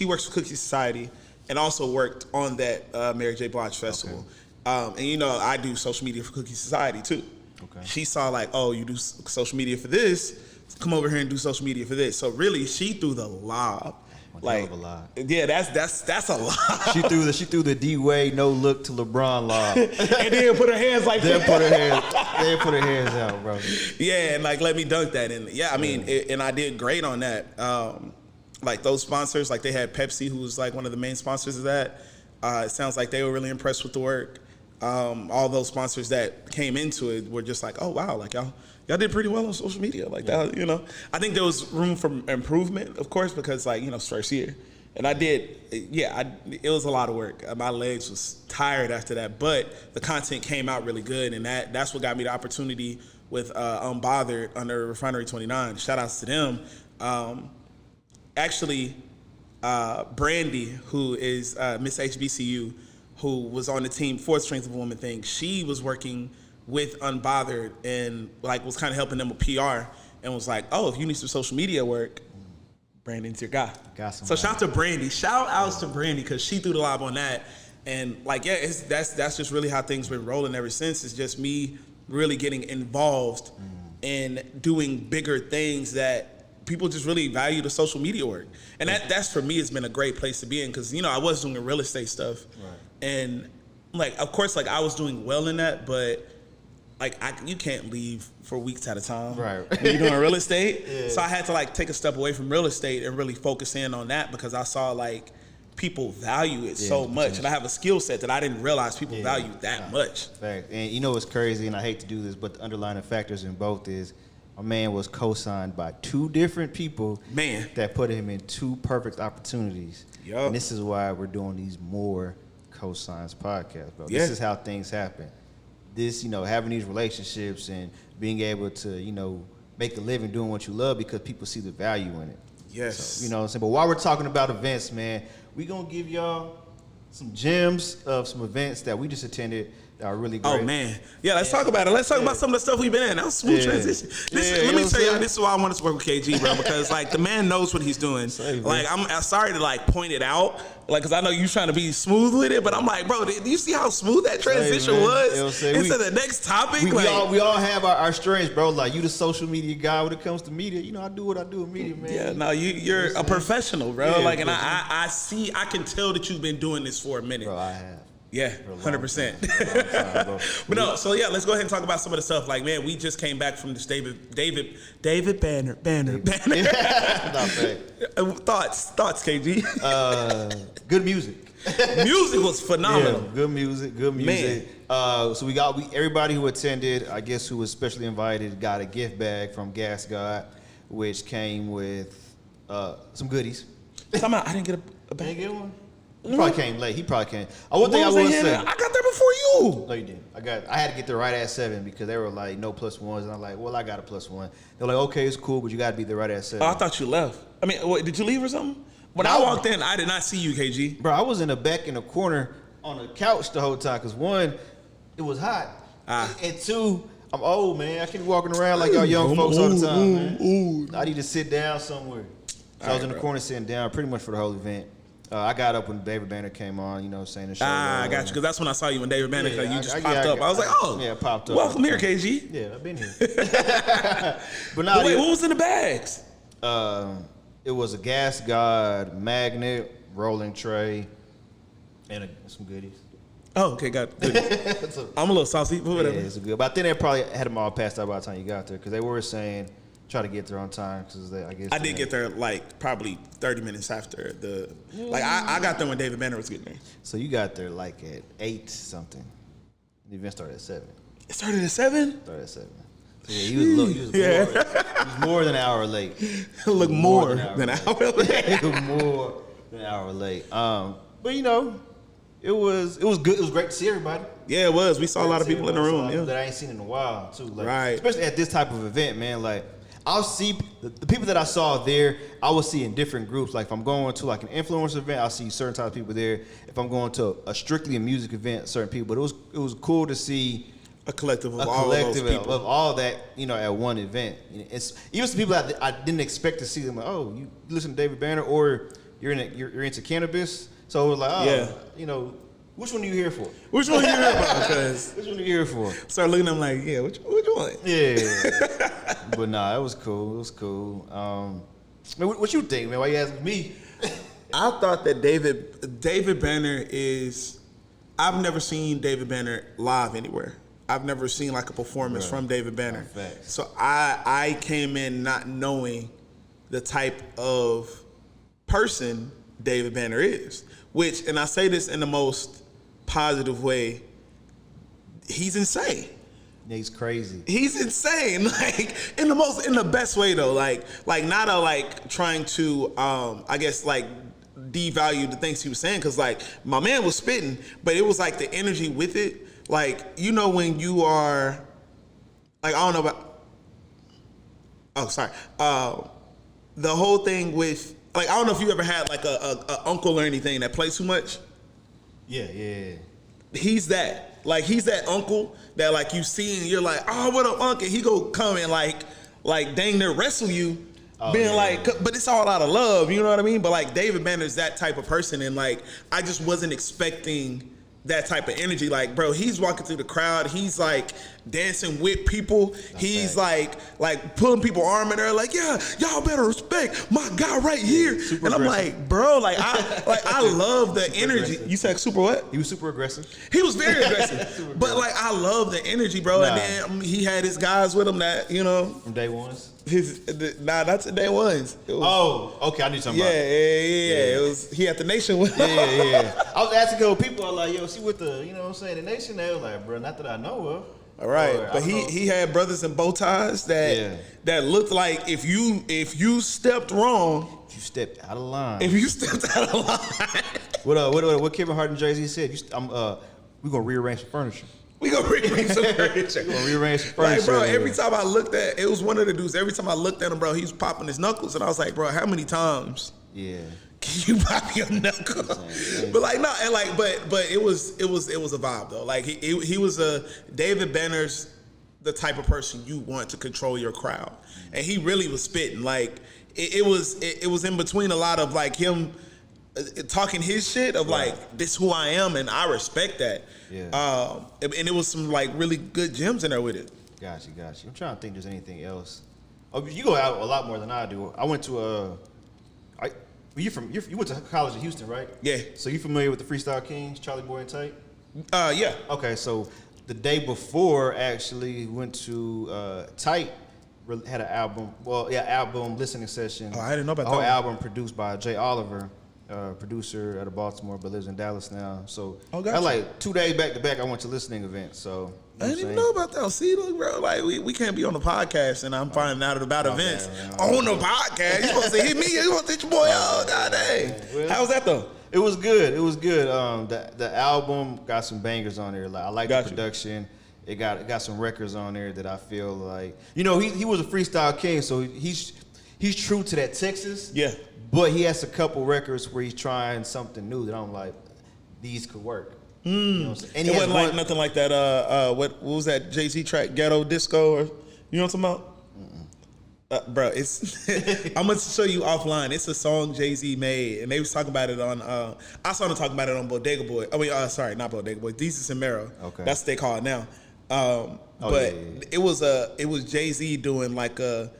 Speaker 1: works for Cookie Society and also worked on that Mary J. Blige festival. Okay. And I do social media for Cookie Society too. Okay. She saw like, oh, you do social media for this, come over here and do social media for this. So really, she threw the lob. Like, yeah, that's a lot.
Speaker 2: She threw the D-Wade no look to LeBron lob,
Speaker 1: and then put her hands like
Speaker 2: that. Then put her hands out, bro.
Speaker 1: Yeah, and like let me dunk that in. Yeah, I mean, and I did great on that. Like those sponsors, like they had Pepsi, who was like one of the main sponsors of that. It sounds like they were really impressed with the work. All those sponsors that came into it were just like, oh wow, like y'all did pretty well on social media, like that. I think there was room for improvement, of course, because like it's first year, and I did. It was a lot of work. My legs was tired after that, but the content came out really good, and that's what got me the opportunity with Unbothered under Refinery 29. Shout outs to them. Actually, Brandy, who is Miss HBCU, who was on the team for the Strength of a Woman thing, she was working with Unbothered and like was kind of helping them with PR and was like, oh, if you need some social media work, Brandon's your guy. So shout out to Brandy. Shout outs to Brandy because she threw the lob on that. And like, yeah, that's just really how things been rolling ever since. It's just me really getting involved in doing bigger things that people just really value the social media work. And that's for me, it's been a great place to be in because, you know, I was doing real estate stuff. Right. And like, of course, like I was doing well in that, but like you can't leave for weeks at a time. Right. When you're doing real estate. Yeah. So I had to like take a step away from real estate and really focus in on that because I saw like people value it so much. And I have a skill set that I didn't realize people value that much.
Speaker 2: Fact. And you know what's crazy, and I hate to do this, but the underlying factors in both is my man was co-signed by 2 different people that put him in 2 perfect opportunities. Yep. And this is why we're doing these more co-signs podcasts, bro. This is how things happen. This, you know, having these relationships and being able to, you know, make a living doing what you love because people see the value in it.
Speaker 1: Yes.
Speaker 2: So, you know what I'm saying? But while we're talking about events, man, we going to give y'all some gems of some events that we just attended that are really great.
Speaker 1: Oh, man. Yeah, let's talk about it. Let's talk about some of the stuff we've been in. That was a smooth transition. Let me tell you, this is why I wanted to work with KG, bro, because, like, the man knows what he's doing. Like, I'm sorry to, like, point it out, like, because I know you're trying to be smooth with it, but I'm like, bro, do you see how smooth that transition was? Into the next topic?
Speaker 2: We all have our strengths, bro. Like, you the social media guy when it comes to media. You know, I do what I do in media, man.
Speaker 1: Yeah, no, you're a professional, bro. Yeah, like, and I can tell that you've been doing this for a minute.
Speaker 2: Bro, I have.
Speaker 1: Yeah, 100%. But no, so yeah, let's go ahead and talk about some of the stuff. Like, man, we just came back from this David Banner.
Speaker 2: Not bad.
Speaker 1: Thoughts, KG.
Speaker 2: Good music.
Speaker 1: Music was phenomenal.
Speaker 2: Yeah, good music. Man. So everybody who attended, I guess who was specially invited, got a gift bag from Gas God, which came with some goodies.
Speaker 1: I didn't get a bag.
Speaker 2: Didn't get one? He probably came late. One thing I will say,
Speaker 1: I got there before you.
Speaker 2: No, you didn't. I had to get there right at 7 because they were like no +1s, and I'm like, well, I got a +1. They're like, okay, it's cool, but you got to be there right at 7.
Speaker 1: Oh, I thought you left. I mean, what, did you leave or something? When I walked in, I did not see you, KG.
Speaker 2: Bro, I was in the back in the corner on the couch the whole time because 1, it was hot, and 2, I'm old, man. I can't be walking around like y'all young folks all the time, man. I need to sit down somewhere. So I was in the corner sitting down pretty much for the whole event. I got up when David Banner came on, you know, saying the show.
Speaker 1: I got you, because that's when I saw you when David Banner, because you just popped up. I was like, oh,
Speaker 2: yeah, popped up.
Speaker 1: Welcome here, KG.
Speaker 2: Yeah, I've been here. But
Speaker 1: wait, what was in the bags?
Speaker 2: It was a Gas God magnet, rolling tray, and some goodies.
Speaker 1: Oh, okay, got it. I'm a little saucy, but whatever.
Speaker 2: Yeah, it's good. But I think they probably had them all passed out by the time you got there, because they were saying try to get there on time because I
Speaker 1: did get there like probably 30 minutes after I got there when David Banner was getting there.
Speaker 2: So you got there like at 8 something. The event started at 7.
Speaker 1: It started at 7?
Speaker 2: Started at 7. So yeah, he was more than an hour late.
Speaker 1: Look more than an hour late.
Speaker 2: More than an hour late. But you know, it was good. It was great to see everybody.
Speaker 1: Yeah, it was. We saw a lot of people in the room.
Speaker 2: That I ain't seen in a while too. Like,
Speaker 1: right.
Speaker 2: Especially at this type of event, man. Like, I'll see the people that I saw there, I will see in different groups. Like, if I'm going to like an influencer event, I'll see certain types of people there. If I'm going to a strictly a music event, certain people. But it was cool to see
Speaker 1: a collective of all those people.
Speaker 2: Of all that, you know, at one event. It's even some people I didn't expect to see them. Like, oh, you listen to David Banner, or you're into cannabis. So it was like, oh, yeah. You know, which one are you here for?
Speaker 1: Which one are you here about?
Speaker 2: Which one are you here for?
Speaker 1: Start looking at them like, yeah, which one?
Speaker 2: Yeah. But nah, it was cool. It was cool. Man, what you think, man? Why you asking me?
Speaker 1: I thought that David Banner is. I've never seen David Banner live anywhere. I've never seen like a performance from David Banner. So I came in not knowing the type of person David Banner is. Which, and I say this in the most positive way, he's insane.
Speaker 2: Yeah, he's crazy.
Speaker 1: He's insane, like in the best way though, like not trying to I guess like devalue the things he was saying, because like my man was spitting, but it was like the energy with it, like, you know, when you are like, I don't know about, oh sorry, the whole thing with like I don't know if you ever had like a uncle or anything that plays too much.
Speaker 2: Yeah.
Speaker 1: He's that. Like he's that uncle that like you see and you're like, oh, what up, uncle? He go come and like dang near wrestle you, being like, but it's all out of love, you know what I mean? But like David Banner's that type of person, and like I just wasn't expecting that type of energy. Like, bro, he's walking through the crowd, he's like dancing with people, he's like pulling people arm in there, like, yeah, y'all better respect my guy right here. And I'm like, bro, I love the energy.
Speaker 2: Aggressive.
Speaker 1: You said super what?
Speaker 2: He was super aggressive.
Speaker 1: He was very aggressive. But like I love the energy, bro. And then he had his guys with him that, you know.
Speaker 2: From day ones?
Speaker 1: Not to day ones.
Speaker 2: Okay, I knew something about
Speaker 1: it. It was he had the nation with him.
Speaker 2: Yeah. I was asking a couple people, I was like, yo, see what the, you know what I'm saying, the nation, they was like, bro, not that I know of.
Speaker 1: All right, but he had brothers in bow ties that looked like if you stepped wrong,
Speaker 2: you stepped out of line.
Speaker 1: If you stepped out of line.
Speaker 2: What Kevin Hart and Jay-Z said? We gonna rearrange the furniture.
Speaker 1: We gonna rearrange some furniture.
Speaker 2: We gonna rearrange the furniture.
Speaker 1: Like, bro, every time I looked at it was one of the dudes. Every time I looked at him, bro, he was popping his knuckles, and I was like, bro, how many times?
Speaker 2: Yeah.
Speaker 1: Can you pop your knuckle? But like no, and like but it was a vibe though. Like he was David Banner's the type of person you want to control your crowd, and he really was spitting. Like it was in between a lot of like him talking his shit of like this who I am, and I respect that. Yeah. And it was some like really good gems in there with it.
Speaker 2: Gotcha. I'm trying to think if there's anything else. Oh, you go out a lot more than I do. I went to you went to college in Houston, right?
Speaker 1: Yeah.
Speaker 2: So you familiar with the Freestyle Kings, Charlie Boy and Tight?
Speaker 1: Yeah.
Speaker 2: Okay, so the day before, actually went to Tight had an album. Well, yeah, album listening session.
Speaker 1: Oh, I didn't know about that.
Speaker 2: Whole album produced by Jay Oliver, producer out of Baltimore, but lives in Dallas now. So I like 2 days back to back. I went to listening events. So.
Speaker 1: I didn't even know about that. See, look, bro, like we can't be on the podcast, and I'm finding out about events on the podcast. You supposed to hit me? You supposed to hit your boy? Oh, god dang! Well, how was that though?
Speaker 2: It was good. The album got some bangers on there. Like I like the production. It got some records on there that I feel like, you know, he was a freestyle king, so he's true to that Texas.
Speaker 1: Yeah.
Speaker 2: But he has a couple records where he's trying something new that I'm like, these could work. You know what I'm saying? And
Speaker 1: it wasn't like nothing like that. What was that Jay-Z track, Ghetto Disco, or you know what I'm talking about? Bro, it's I'm gonna show you offline. It's a song Jay-Z made, and they was talking about it on. I saw them talking about it on Bodega Boy. I mean, sorry, not Bodega Boy. Desus and Mero. Okay, that's what they call it now. It was Jay-Z doing like a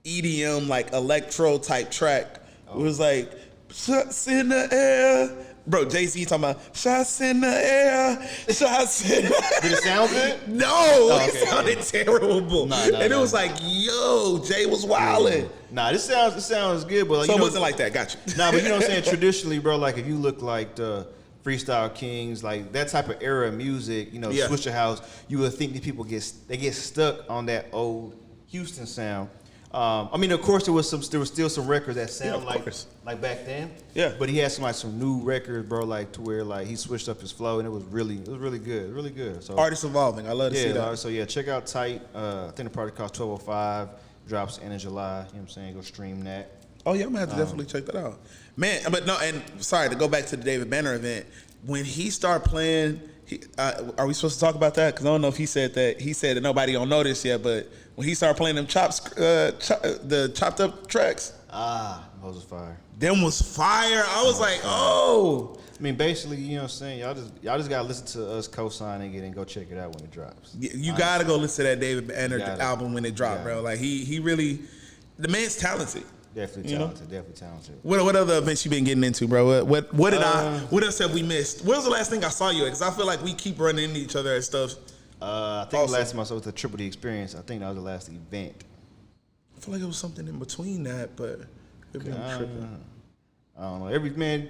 Speaker 1: EDM like electro type track. It was like shots in the air. Bro, Jay-Z talking about shots in the air, shots in the air.
Speaker 2: Did it sound good?
Speaker 1: No, it sounded terrible. It was like, yo, Jay was wilding.
Speaker 2: Nah, this sounds good, but like,
Speaker 1: so it wasn't like that. Got you.
Speaker 2: Nah, but you know what I'm saying? Traditionally, bro, like if you look like the Freestyle Kings, like that type of era of music, you know, Swisher House, you would think that people get stuck on that old Houston sound. I mean, of course, there was still some records that sound like back then. Yeah. But he had some new records, bro, like to where like he switched up his flow, and it was really good. So
Speaker 1: artists evolving. I love to see that.
Speaker 2: So yeah, check out Tight. I think the project costs $12.05. Drops end of July. You know what I'm saying? Go stream that.
Speaker 1: Oh yeah, I'm gonna have to definitely check that out, man. But no, and sorry to go back to the David Banner event. When he started playing, are we supposed to talk about that? Because I don't know if he said that. He said that nobody don't know this yet, but when he started playing them the chopped up tracks,
Speaker 2: those was fire.
Speaker 1: Them was fire. I was like, oh.
Speaker 2: I mean, basically, you know what I'm saying? Y'all just gotta listen to us co-signing it and go check it out when it drops.
Speaker 1: You gotta go listen to that David Banner album when it dropped, bro. Like he really, the man's talented.
Speaker 2: Definitely talented.
Speaker 1: What other events you been getting into, bro? What else have we missed? When was the last thing I saw you at? Because I feel like we keep running into each other and stuff.
Speaker 2: I think the last time I saw was the Triple D Experience. I think that was the last event.
Speaker 1: I feel like it was something in between that, but it been tripping.
Speaker 2: I don't know.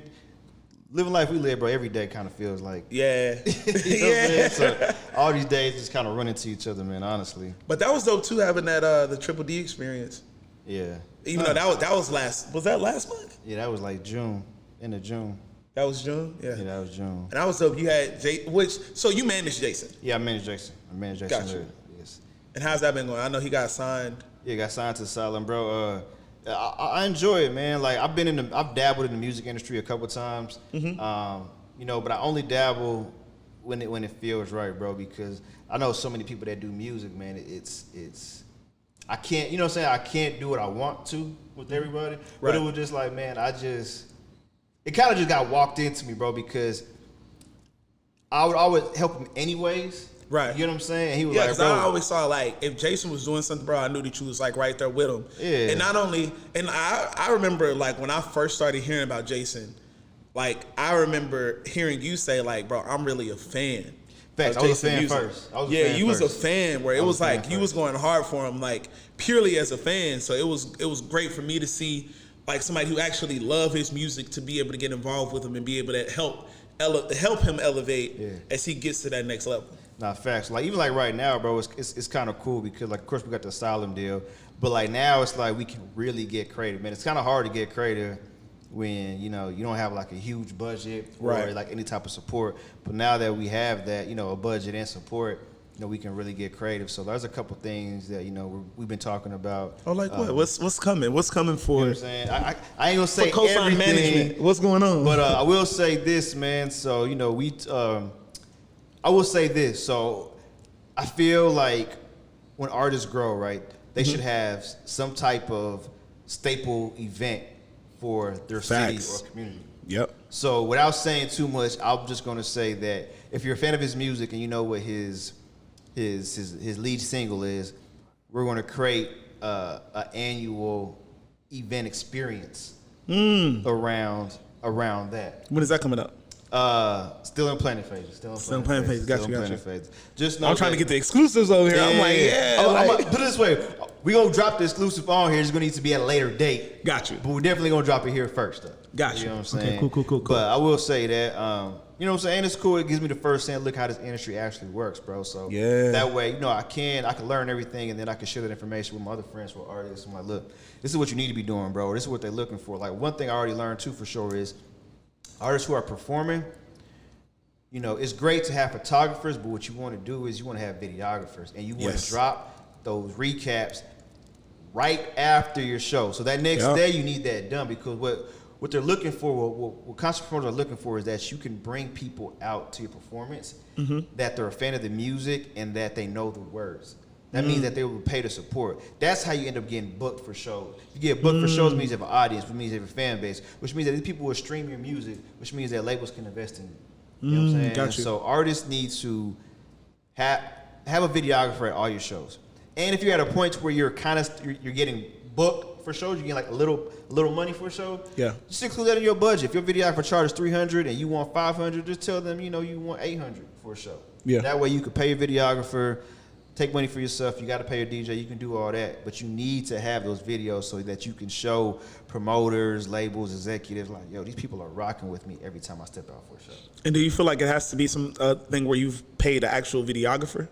Speaker 2: Living life we live, bro, every day kind of feels like.
Speaker 1: Yeah.
Speaker 2: Yeah. So all these days just kind of run into each other, man, honestly.
Speaker 1: But that was dope, too, having that the Triple D Experience.
Speaker 2: Yeah.
Speaker 1: Even though that was that last month?
Speaker 2: Yeah, that was like June, end of June.
Speaker 1: That was June? Yeah.
Speaker 2: Yeah, that was June.
Speaker 1: And that was dope. You had so you managed Jason?
Speaker 2: Yeah, I managed Jason.
Speaker 1: Gotcha.
Speaker 2: Yes.
Speaker 1: And how's that been going? I know he got signed.
Speaker 2: Yeah, got signed to Asylum, bro. I enjoy it, man. Like I've dabbled in the music industry a couple times, you know, but I only dabble when it feels right, bro. Because I know so many people that do music, man. It's I can't, you know what I'm saying? I can't do what I want to with everybody, but it was just like, man, it kind of just got walked into me, bro, because I would always help him anyways.
Speaker 1: Right.
Speaker 2: You know what I'm saying? And he was
Speaker 1: yeah,
Speaker 2: like,
Speaker 1: because
Speaker 2: bro.
Speaker 1: I always saw, like, if Jason was doing something, bro, I knew that you was, like, right there with him.
Speaker 2: Yeah.
Speaker 1: And not only, and I remember, like, when I first started hearing about Jason, like, I remember hearing you say, like, bro, I'm really a fan.
Speaker 2: Facts. I was a fan first.
Speaker 1: You was a fan where it was like you was going hard for him, like, purely as a fan. So it was great for me to see, like, somebody who actually loved his music to be able to get involved with him and be able to help him elevate as he gets to that next level.
Speaker 2: Nah, facts. Like even like right now, bro, it's kind of cool because like of course we got the Asylum deal, but like now it's like we can really get creative, man. It's kind of hard to get creative when you don't have like a huge budget or like any type of support. But now that we have that, a budget and support, we can really get creative. So there's a couple things that we've been talking about.
Speaker 1: Oh, like what? What's coming? What's coming for?
Speaker 2: You know what I'm saying? I ain't gonna say
Speaker 1: for COSIGN
Speaker 2: everything.
Speaker 1: Management. What's going on?
Speaker 2: But I will say this, man. So I will say this. So I feel like when artists grow, right, they should have some type of staple event for their city or community.
Speaker 1: Yep.
Speaker 2: So without saying too much, I'm just gonna say that if you're a fan of his music and you know what his lead single is, we're gonna create an annual event experience around that.
Speaker 1: When is that coming up?
Speaker 2: Still in planning phases. Still in planning phases.
Speaker 1: Got you.
Speaker 2: Phases. Just know
Speaker 1: I'm trying to get the exclusives over here.
Speaker 2: Yeah,
Speaker 1: I'm like,
Speaker 2: I'm put it this way. We're going to drop the exclusive on here. It's going to need to be at a later date.
Speaker 1: Got you.
Speaker 2: But we're definitely going to drop it here first, though.
Speaker 1: Got you.
Speaker 2: You know what I'm saying?
Speaker 1: Okay, cool.
Speaker 2: But I will say that, you know what I'm saying? It's cool. It gives me the first hand look how this industry actually works, bro. So that way, I can learn everything, and then I can share that information with my other friends who are artists. I'm like, look, this is what you need to be doing, bro. This is what they're looking for. Like, one thing I already learned, too, for sure, is artists who are performing, it's great to have photographers, but what you want to do is you want to have videographers, and you want to drop those recaps right after your show. So that next day you need that done, because what they're looking for, what concert promoters are looking for, is that you can bring people out to your performance that they're a fan of the music and that they know the words. That means that they will pay to support. That's how you end up getting booked for shows. You get booked for shows means you have an audience, which means you have a fan base, which means that these people will stream your music, which means that labels can invest in it. You know what I'm saying?
Speaker 1: Got you.
Speaker 2: So artists need to have a videographer at all your shows. And if you're at a point where you're getting booked for shows, you get like a little money for a show. Yeah. Just include that in your budget. If your videographer charges $300 and you want $500, just tell them you want $800 for a show. Yeah. That way you can pay your videographer, take money for yourself. You got to pay your DJ. You can do all that, but you need to have those videos so that you can show promoters, labels, executives like, yo, these people are rocking with me every time I step out for a show.
Speaker 1: And do you feel like it has to be some thing where you've paid an actual videographer?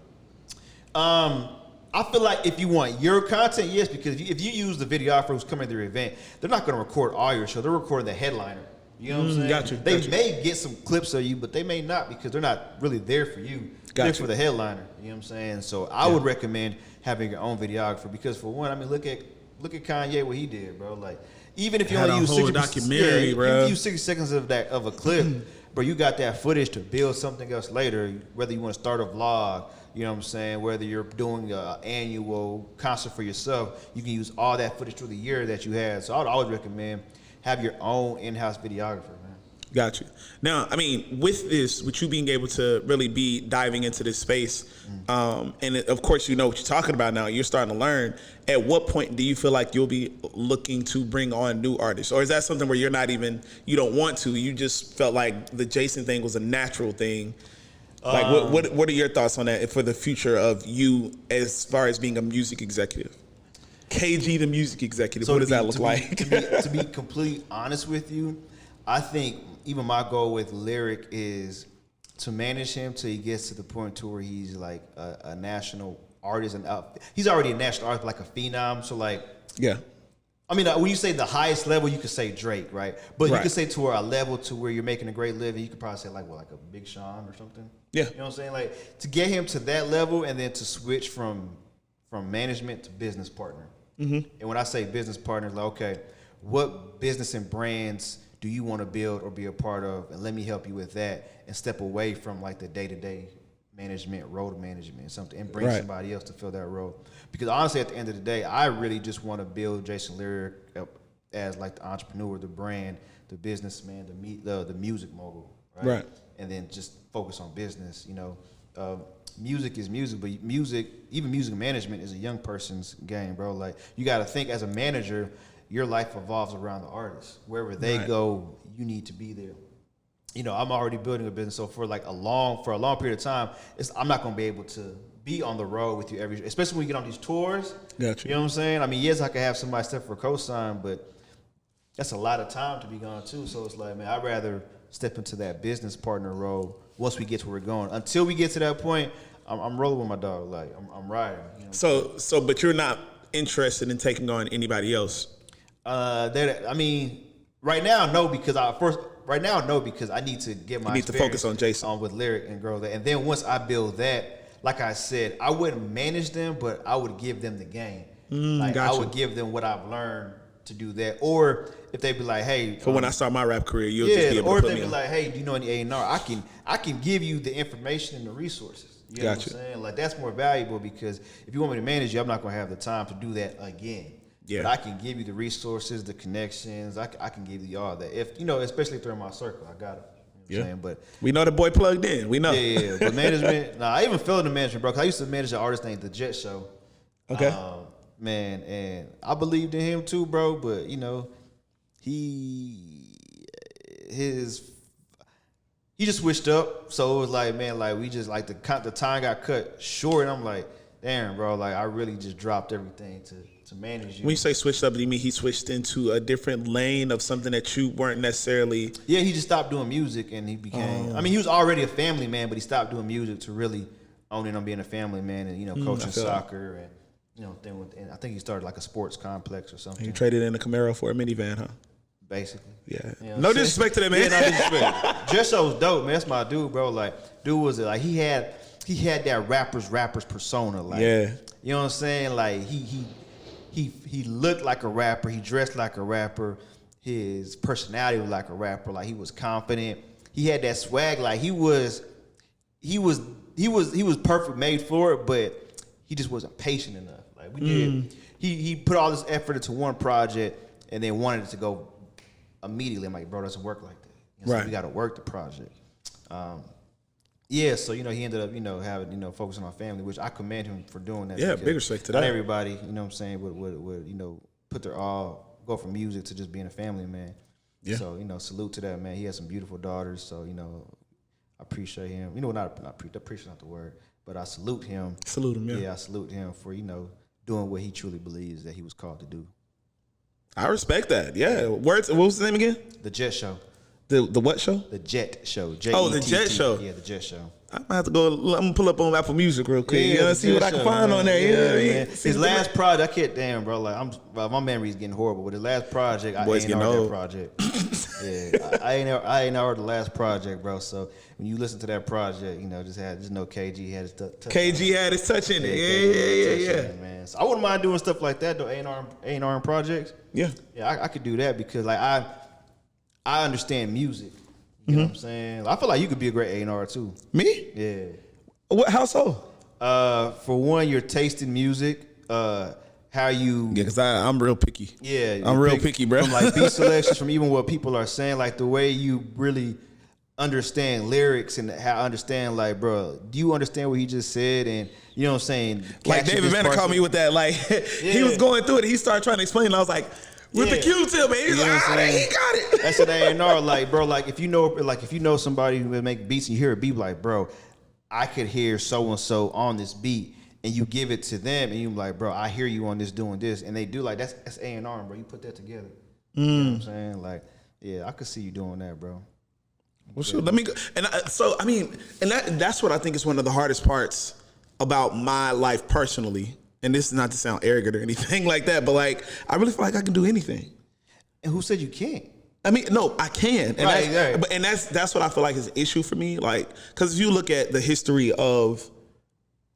Speaker 2: I feel like if you want your content, yes, because if you use the videographer who's coming to their event, they're not going to record all your show. They're recording the headliner. You know what I'm saying?
Speaker 1: Got you.
Speaker 2: They may get some clips of you, but they may not, because they're not really there for you. They're for the headliner. You know what I'm saying? So I would recommend having your own videographer, because for one, I mean, look at Kanye, what he did, bro. Like, even if you only use 60 seconds of a clip, bro, you got that footage to build something else later. Whether you want to start a vlog, you know what I'm saying? Whether you're doing an annual concert for yourself, you can use all that footage through the year that you had. So I would always recommend have your own in-house videographer, man.
Speaker 1: Got you. Now, I mean, with you being able to really be diving into this space, and of course, you know what you're talking about now, you're starting to learn. At what point do you feel like you'll be looking to bring on new artists? Or is that something where you don't want to, you just felt like the Jason thing was a natural thing? Like, what are your thoughts on that for the future of you as far as being a music executive? KG, the music executive, so what does that look like?
Speaker 2: To be completely honest with you, I think even my goal with Lyric is to manage him till he gets to the point to where he's like a national artist, and he's already a national artist, like a phenom. So like, yeah. I mean, when you say the highest level, you could say Drake, right? But you could say to a level to where you're making a great living, you could probably say like a Big Sean or something. Yeah. You know what I'm saying? Like, to get him to that level and then to switch from management to business partner. And when I say business partners, like, okay, what business and brands do you want to build or be a part of? And let me help you with that and step away from like the day-to-day management, road management, and something, and bring somebody else to fill that role. Because honestly, at the end of the day, I really just want to build Jason Lyric up as like the entrepreneur, the brand, the businessman, the music mogul, right? And then just focus on business. You know, music is music, but even music management is a young person's game, bro. Like, you got to think as a manager, your life evolves around the artist. Wherever they go, you need to be there. You know, I'm already building a business, so for a long period of time, I'm not gonna be able to be on the road with you especially when you get on these tours.
Speaker 1: Gotcha.
Speaker 2: You know what I'm saying? I mean, yes, I could have somebody step for COSIGN, but that's a lot of time to be gone too. So it's like, man, I'd rather step into that business partner role once we get to where we're going. Until we get to that point, I'm rolling with my dog. Like, I'm riding. You know?
Speaker 1: But you're not interested in taking on anybody else.
Speaker 2: I mean, right now, no, because I need to get my.
Speaker 1: You need to focus on Jason
Speaker 2: with Lyric and grow that, and then once I build that, like I said, I wouldn't manage them, but I would give them the game. I would give them what I've learned to do that, or if they be like, hey,
Speaker 1: for when I start my rap career, you'll just be able
Speaker 2: or
Speaker 1: to
Speaker 2: if
Speaker 1: put
Speaker 2: they
Speaker 1: me
Speaker 2: be like, hey, do you know any A&R? I can give you the information and the resources. You know what I'm saying? Like, that's more valuable, because if you want me to manage you, I'm not gonna have the time to do that again. Yeah. But I can give you the resources, the connections. I can give you all that. If, you know, especially if they're in my circle, I got it. You know what I'm saying? But
Speaker 1: we know the boy plugged in. We know.
Speaker 2: Yeah. But management, I even fell into management, bro. Cause I used to manage an artist named The Jet Show.
Speaker 1: Okay.
Speaker 2: Man, and I believed in him too, bro. But you know, he just switched up. So it was like, man, like we just like the time got cut short, and I'm like, damn, bro, like I really just dropped everything to manage you.
Speaker 1: When you say switched up, do you mean he switched into a different lane of something that you weren't necessarily?
Speaker 2: Yeah, he just stopped doing music, and he became. I mean, he was already a family man, but he stopped doing music to really own in on being a family man, and, you know, coaching soccer and, you know, and I think he started like a sports complex or something.
Speaker 1: He traded in a Camaro for a minivan, huh?
Speaker 2: Basically.
Speaker 1: Yeah. You know, no disrespect to that, man.
Speaker 2: Yeah, no disrespect. Just Show's dope, man. That's my dude, bro. Like, dude was like he had that rapper's persona, like, you know what I'm saying? Like he looked like a rapper, he dressed like a rapper, his personality was like a rapper, like he was confident, he had that swag, like he was perfect made for it, but he just wasn't patient enough. Like he put all this effort into one project and then wanted it to go immediately. I'm like, bro, it doesn't work like that. You know, so we got to work the project. So, you know, he ended up, you know, having, you know, focusing on family, which I commend him for doing that.
Speaker 1: Yeah, big respect to that.
Speaker 2: Not everybody, you know what I'm saying, would you know, put their all, go from music to just being a family man. Yeah. So, you know, salute to that, man. He has some beautiful daughters, so, you know, I appreciate him. You know, appreciate not the word, but I salute him.
Speaker 1: Salute him, yeah.
Speaker 2: Yeah, I salute him for, you know, doing what he truly believes that he was called to do.
Speaker 1: I respect that. Yeah. Words. What was the name again?
Speaker 2: The Jet Show.
Speaker 1: The what show?
Speaker 2: The Jet Show.
Speaker 1: The Jet Show.
Speaker 2: Yeah, the Jet Show.
Speaker 1: I'm gonna have to go. I'm gonna pull up on Apple Music real quick. Yeah, see what I can find on there. Yeah,
Speaker 2: his last project, I can't. Damn, bro. Like my memory's getting horrible. But his last project, I ain't heard that project. Yeah, I ain't heard the last project, bro. So when you listen to that project, you know, just know KG had his touch. KG
Speaker 1: had his touch in it. Yeah.
Speaker 2: Man, so I wouldn't mind doing stuff like that though. A&R projects. Yeah, I could do that because like I understand music. You know what I'm saying? I feel like you could be a great A&R too.
Speaker 1: Me?
Speaker 2: Yeah.
Speaker 1: What? How so?
Speaker 2: For one, your taste in music. How you?
Speaker 1: Yeah, because I'm real picky.
Speaker 2: Yeah,
Speaker 1: I'm real picky, bro.
Speaker 2: From like beat selections, from even what people are saying, like the way you really understand lyrics and how I understand, like, bro, do you understand what he just said? And you know what I'm saying?
Speaker 1: Like David Banner called me with that. Like he was going through it. He started trying to explain. And I was like, with the Q-tip, man. He's like, he got it.
Speaker 2: That's an A&R, like, bro. Like if you know somebody who make beats and you hear a beat, like, bro, I could hear so and so on this beat, and you give it to them, and you like, bro, I hear you on this doing this, and they do like that's A&R, bro. You put that together. You know what I'm saying? Like, yeah, I could see you doing that, bro.
Speaker 1: Well, sure. Let me go. And that's what I think is one of the hardest parts about my life personally. And this is not to sound arrogant or anything like that, but like I really feel like I can do anything.
Speaker 2: And who said you can't?
Speaker 1: I mean, no, I can. And
Speaker 2: right.
Speaker 1: That's what I feel like is an issue for me. Like, because if you look at the history of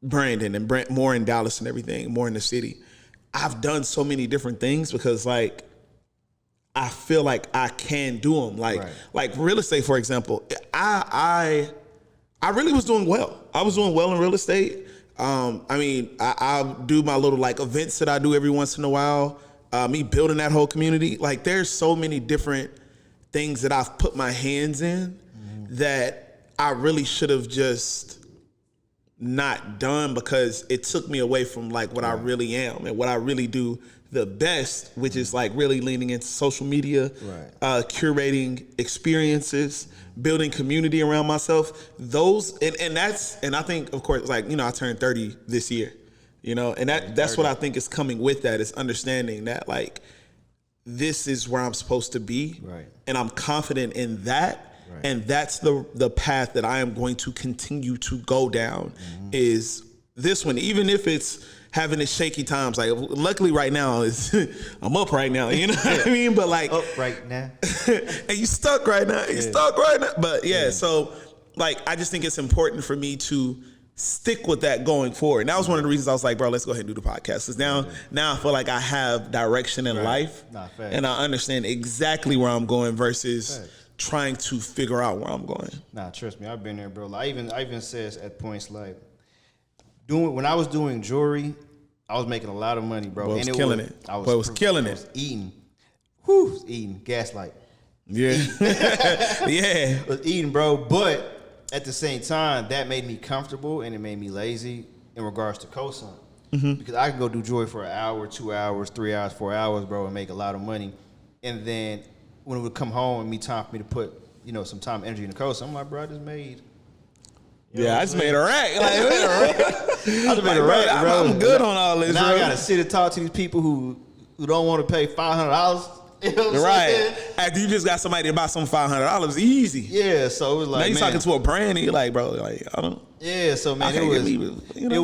Speaker 1: Brandon and more in Dallas and everything, more in the city, I've done so many different things because like I feel like I can do them. Like real estate, for example, I really was doing well. I was doing well in real estate. I mean, I do my little like events that I do every once in a while. Me building that whole community. Like there's so many different things that I've put my hands in that I really should have just not done because it took me away from like what I really am and what I really do the best, which is like really leaning into social media, curating experiences, building community around myself. Those and I think of course like, you know, I turned 30 this year, you know, and that's what I think is coming with that is understanding that like this is where I'm supposed to be. Right. And I'm confident in that. Right. And that's the path that I am going to continue to go down is this one, even if it's having its shaky times. Like luckily right now I'm up right now, you know what I mean? But like
Speaker 2: up right now.
Speaker 1: And you stuck right now. You stuck right now. But so like I just think it's important for me to stick with that going forward. And that was one of the reasons I was like, bro, let's go ahead and do the podcast. Because now I feel like I have direction in life. And I understand exactly where I'm going versus trying to figure out where I'm going.
Speaker 2: Nah, trust me, I've been there, bro. Like, I even says at points like when I was doing jewelry, I was making a lot of money, bro.
Speaker 1: Boy, and it was killing it. I was killing it. I was
Speaker 2: eating. Eating. Gaslight.
Speaker 1: Yeah. Yeah.
Speaker 2: I was eating, bro. But at the same time, that made me comfortable and it made me lazy in regards to COSIGN. Because I could go do jewelry for an hour, 2 hours, 3 hours, 4 hours, bro, and make a lot of money. And then when it would come home and time for me to put, you know, some time and energy in the COSIGN, I'm like, bro, I just made.
Speaker 1: I just made a rack. Like,
Speaker 2: I just made a rack, bro.
Speaker 1: I'm good on all this,
Speaker 2: now
Speaker 1: bro.
Speaker 2: I gotta sit and talk to these people who don't want to pay $500. You know what I'm saying?
Speaker 1: After you just got somebody to buy some $500 easy.
Speaker 2: Yeah, so it was like,
Speaker 1: now you talking to a brand and you're like, bro, like I don't.
Speaker 2: Yeah, so man, it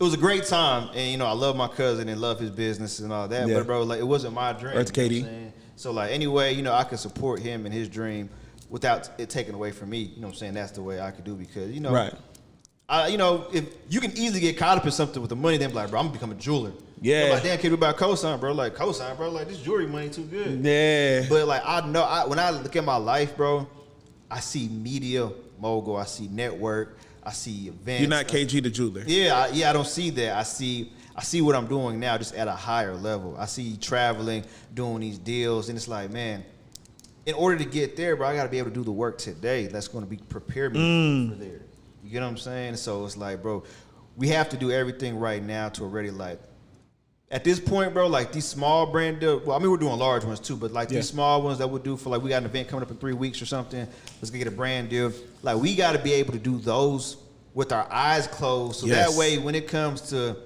Speaker 2: was a great time, and you know I love my cousin and love his business and all that. But bro, like it wasn't my dream.
Speaker 1: Or to KD.
Speaker 2: So like anyway, you know I could support him and his dream without it taken away from me. You know what I'm saying? That's the way I could do because you know, you know, if you can easily get caught up in something with the money, then be like, bro, I'm gonna become a jeweler. Yeah. I'm like, damn, can't do about COSIGN, bro. Like COSIGN, bro. Like this jewelry money too good.
Speaker 1: Yeah.
Speaker 2: But like I know, when I look at my life, bro, I see media mogul, I see network. I see events.
Speaker 1: You're not KG the jeweler.
Speaker 2: Yeah, I don't see that. I see what I'm doing now, just at a higher level. I see traveling, doing these deals, and it's like, man, in order to get there, bro, I got to be able to do the work today. That's going to prepare me for there. You get what I'm saying? So it's like, bro, we have to do everything right now to already like. At this point, bro, like these small brand deals, well, I mean, we're doing large ones too, but like these small ones that we'll do for like, we got an event coming up in 3 weeks or something, let's go get a brand deal. Like, we got to be able to do those with our eyes closed. So that way, when it comes to,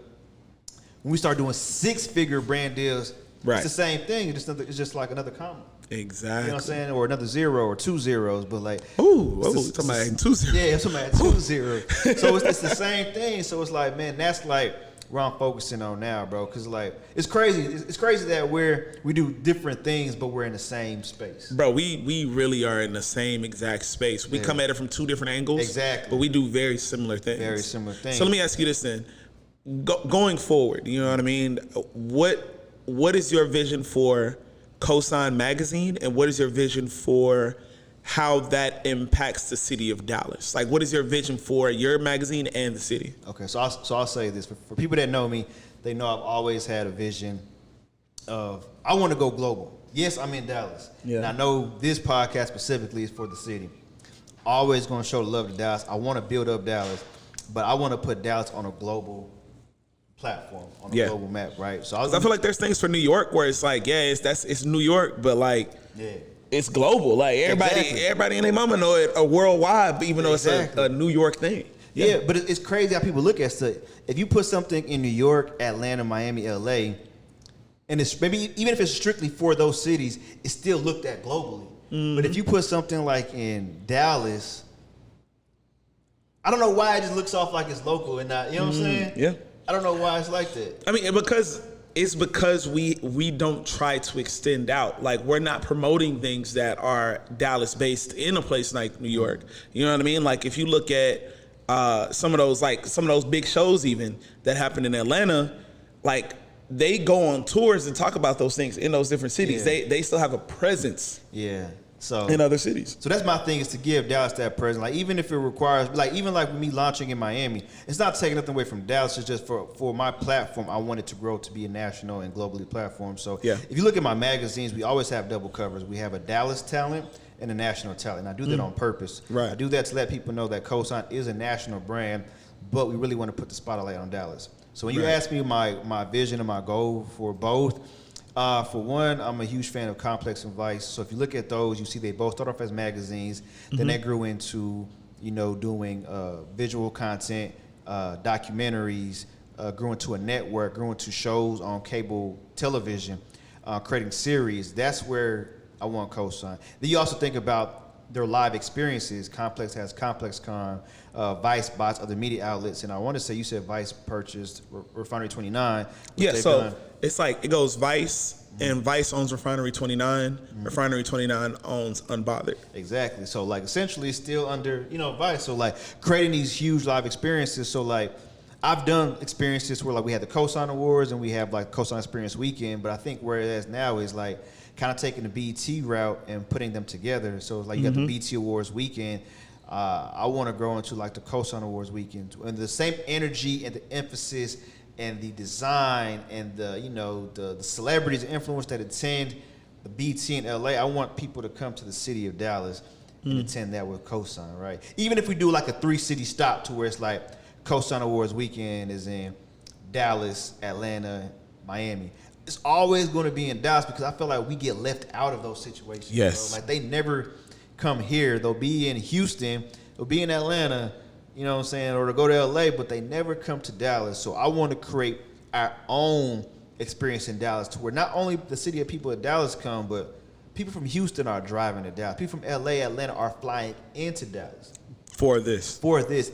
Speaker 2: when we start doing 6-figure brand deals, it's the same thing. It's just like another comma.
Speaker 1: Exactly.
Speaker 2: You know what I'm saying? Or another 0 or 2 zeros, but like.
Speaker 1: Ooh, talking about 2 zeros.
Speaker 2: Yeah, talking about 2 zeros. So it's the same thing. So it's like, man, that's like where I'm focusing on now, bro. Because like it's crazy. It's crazy that we do different things, but we're in the same space.
Speaker 1: Bro, we really are in the same exact space. We come at it from 2 different angles.
Speaker 2: Exactly.
Speaker 1: But we do very similar things.
Speaker 2: Very similar things.
Speaker 1: So let me ask you this then. Going forward, you know what I mean? What is your vision for COSIGN Magazine, and what is your vision for how that impacts the city of Dallas? Like, what is your vision for your magazine and the city? Okay,
Speaker 2: so I'll say this. For people that know me, they know I've always had a vision of, I want to go global. Yes, I'm in Dallas. Yeah. And I know this podcast specifically is for the city. Always going to show the love to Dallas. I want to build up Dallas, but I want to put Dallas on a global platform, on a global map, right? So
Speaker 1: I feel like there's things for New York where it's like, it's New York, but like, it's global. Like everybody and their mama know it worldwide, even though it's a New York thing.
Speaker 2: Yeah, but it's crazy how people look at stuff. If you put something in New York, Atlanta, Miami, LA, and it's maybe even if it's strictly for those cities, it's still looked at globally. But if you put something like in Dallas, I don't know why it just looks off like it's local and not, you know what I'm saying?
Speaker 1: Yeah.
Speaker 2: I don't know why it's like that.
Speaker 1: I mean, because we don't try to extend out. Like, we're not promoting things that are Dallas based in a place like New York. You know what I mean? Like, if you look at some of those big shows even that happen in Atlanta, like they go on tours and talk about those things in those different cities. They still have a presence.
Speaker 2: Yeah. So
Speaker 1: in other cities.
Speaker 2: So that's my thing, is to give Dallas that presence. Like, even if it requires, like, even like me launching in Miami, it's not taking nothing away from Dallas. It's just for my platform, I want it to grow to be a national and globally platform. So if you look at my magazines, we always have double covers. We have a Dallas talent and a national talent. And I do that on purpose.
Speaker 1: Right.
Speaker 2: I do that to let people know that COSIGN is a national brand, but we really want to put the spotlight on Dallas. So when you ask me my vision and my goal for both, for one, I'm a huge fan of Complex and Vice. So if you look at those, you see they both start off as magazines. Then they grew into, doing visual content, documentaries, grew into a network, grew into shows on cable television, creating series. That's where I want COSIGN. Then you also think about their live experiences. Complex has ComplexCon, Vice buys other media outlets, and I want to say you said Vice purchased Refinery 29.
Speaker 1: Yeah, so it's like it goes Vice, and Vice owns Refinery 29. Refinery 29 owns Unbothered.
Speaker 2: Exactly. So like essentially it's still under Vice. So like creating these huge live experiences. So like I've done experiences where like we had the COSIGN Awards and we have like COSIGN Experience Weekend, but I think where it is now is like kind of taking the BET route and putting them together. So it's like you got the BET Awards weekend. I want to grow into like the COSIGN Awards weekend, and the same energy and the emphasis and the design and the celebrities and influence that attend the BET in LA. I want people to come to the city of Dallas and attend that with COSIGN, right? Even if we do like a 3-city stop to where it's like COSIGN Awards weekend is in Dallas, Atlanta, Miami. It's always going to be in Dallas because I feel like we get left out of those situations.
Speaker 1: Yes.
Speaker 2: Bro. Like they never come here. They'll be in Houston, they'll be in Atlanta, you know what I'm saying, or to go to LA, but they never come to Dallas. So I want to create our own experience in Dallas to where not only the city of people at Dallas come, but people from Houston are driving to Dallas. People from LA, Atlanta are flying into Dallas.
Speaker 1: For this.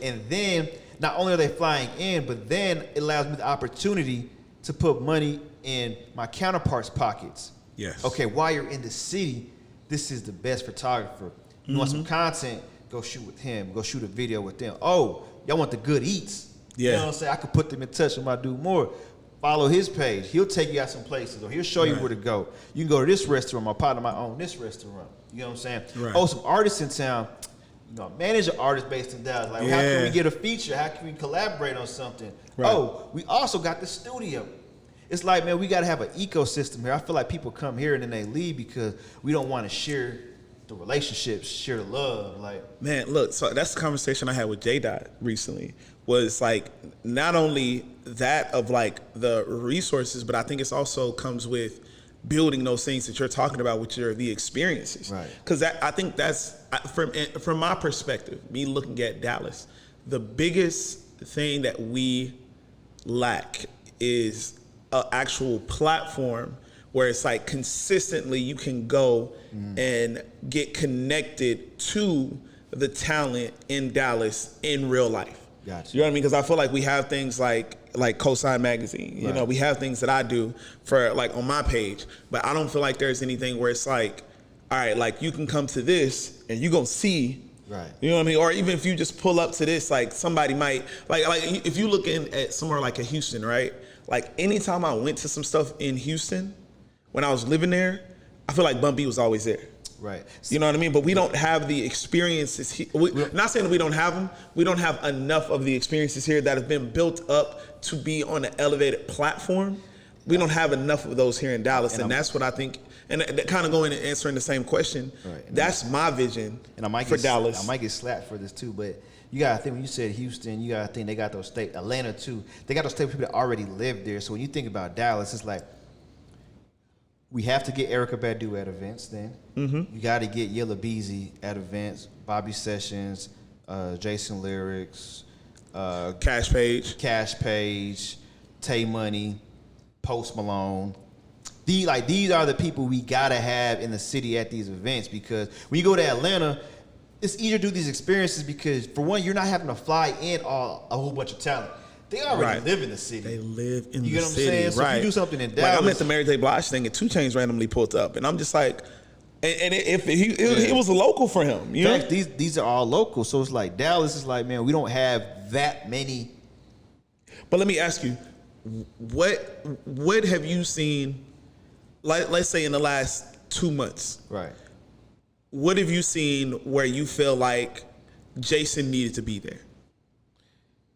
Speaker 2: And then not only are they flying in, but then it allows me the opportunity to put money in my counterparts' pockets.
Speaker 1: Yes.
Speaker 2: Okay, while you're in the city, this is the best photographer. You want some content, go shoot with him. Go shoot a video with them. Oh, y'all want the good eats.
Speaker 1: Yeah.
Speaker 2: You know what I'm saying? I could put them in touch with my dude more. Follow his page. He'll take you out some places, or he'll show you where to go. You can go to this restaurant. My partner might own this restaurant. You know what I'm saying?
Speaker 1: Right.
Speaker 2: Oh, some artists in town. Manage an artist based in Dallas. Like, how can we get a feature? How can we collaborate on something? Right. Oh, we also got the studio. It's like, man, we got to have an ecosystem here. I feel like people come here and then they leave because we don't want to share the relationships, share the love. Like,
Speaker 1: man, look, so that's the conversation I had with J-Dot recently, was like not only that of like the resources, but I think it's also comes with building those things that you're talking about, which are the experiences.
Speaker 2: Right.
Speaker 1: Because I think that's, from my perspective, me looking at Dallas, the biggest thing that we lack is an actual platform where it's like consistently you can go and get connected to the talent in Dallas in real life.
Speaker 2: Gotcha.
Speaker 1: You know what I mean? Because I feel like we have things like COSIGN magazine. You know, we have things that I do for like on my page, but I don't feel like there's anything where it's like, all right, like you can come to this and you're gonna see.
Speaker 2: Right.
Speaker 1: You know what I mean? Or even if you just pull up to this, like somebody might like if you look in at somewhere like a Houston, right? Like anytime I went to some stuff in Houston when I was living there, I feel like Bun B was always there.
Speaker 2: Right.
Speaker 1: You know what I mean? But we don't have the experiences here. Not saying that we don't have them. We don't have enough of the experiences here that have been built up to be on an elevated platform. We don't have enough of those here in Dallas. And that's what I think, and kind of going and answering the same question, that's my vision for Dallas.
Speaker 2: I might get slapped for this too, but you got to think, when you said Houston, you got to think they got those states, Atlanta too. They got those states people that already live there. So when you think about Dallas, it's like, we have to get Erykah Badu at events then. You got to get Yella Beezy at events, Bobby Sessions, Jason Lyrics,
Speaker 1: Cash
Speaker 2: Page, Tay Money, Post Malone. These are the people we got to have in the city at these events, because when you go to Atlanta, it's easier to do these experiences because, for one, you're not having to fly in a whole bunch of talent. They already live in the city.
Speaker 1: They live in the city.
Speaker 2: You get what I'm saying? So if you do something in Dallas.
Speaker 1: Like I'm at the Mary J. Blige thing and 2 Chainz randomly pulled up. And I'm just like, it was a local for him. You know?
Speaker 2: These are all local. So it's like Dallas is like, man, we don't have that many.
Speaker 1: But let me ask you, what have you seen? Like, let's say in the last 2 months,
Speaker 2: Right.
Speaker 1: what have you seen where you feel like Jason needed to be there?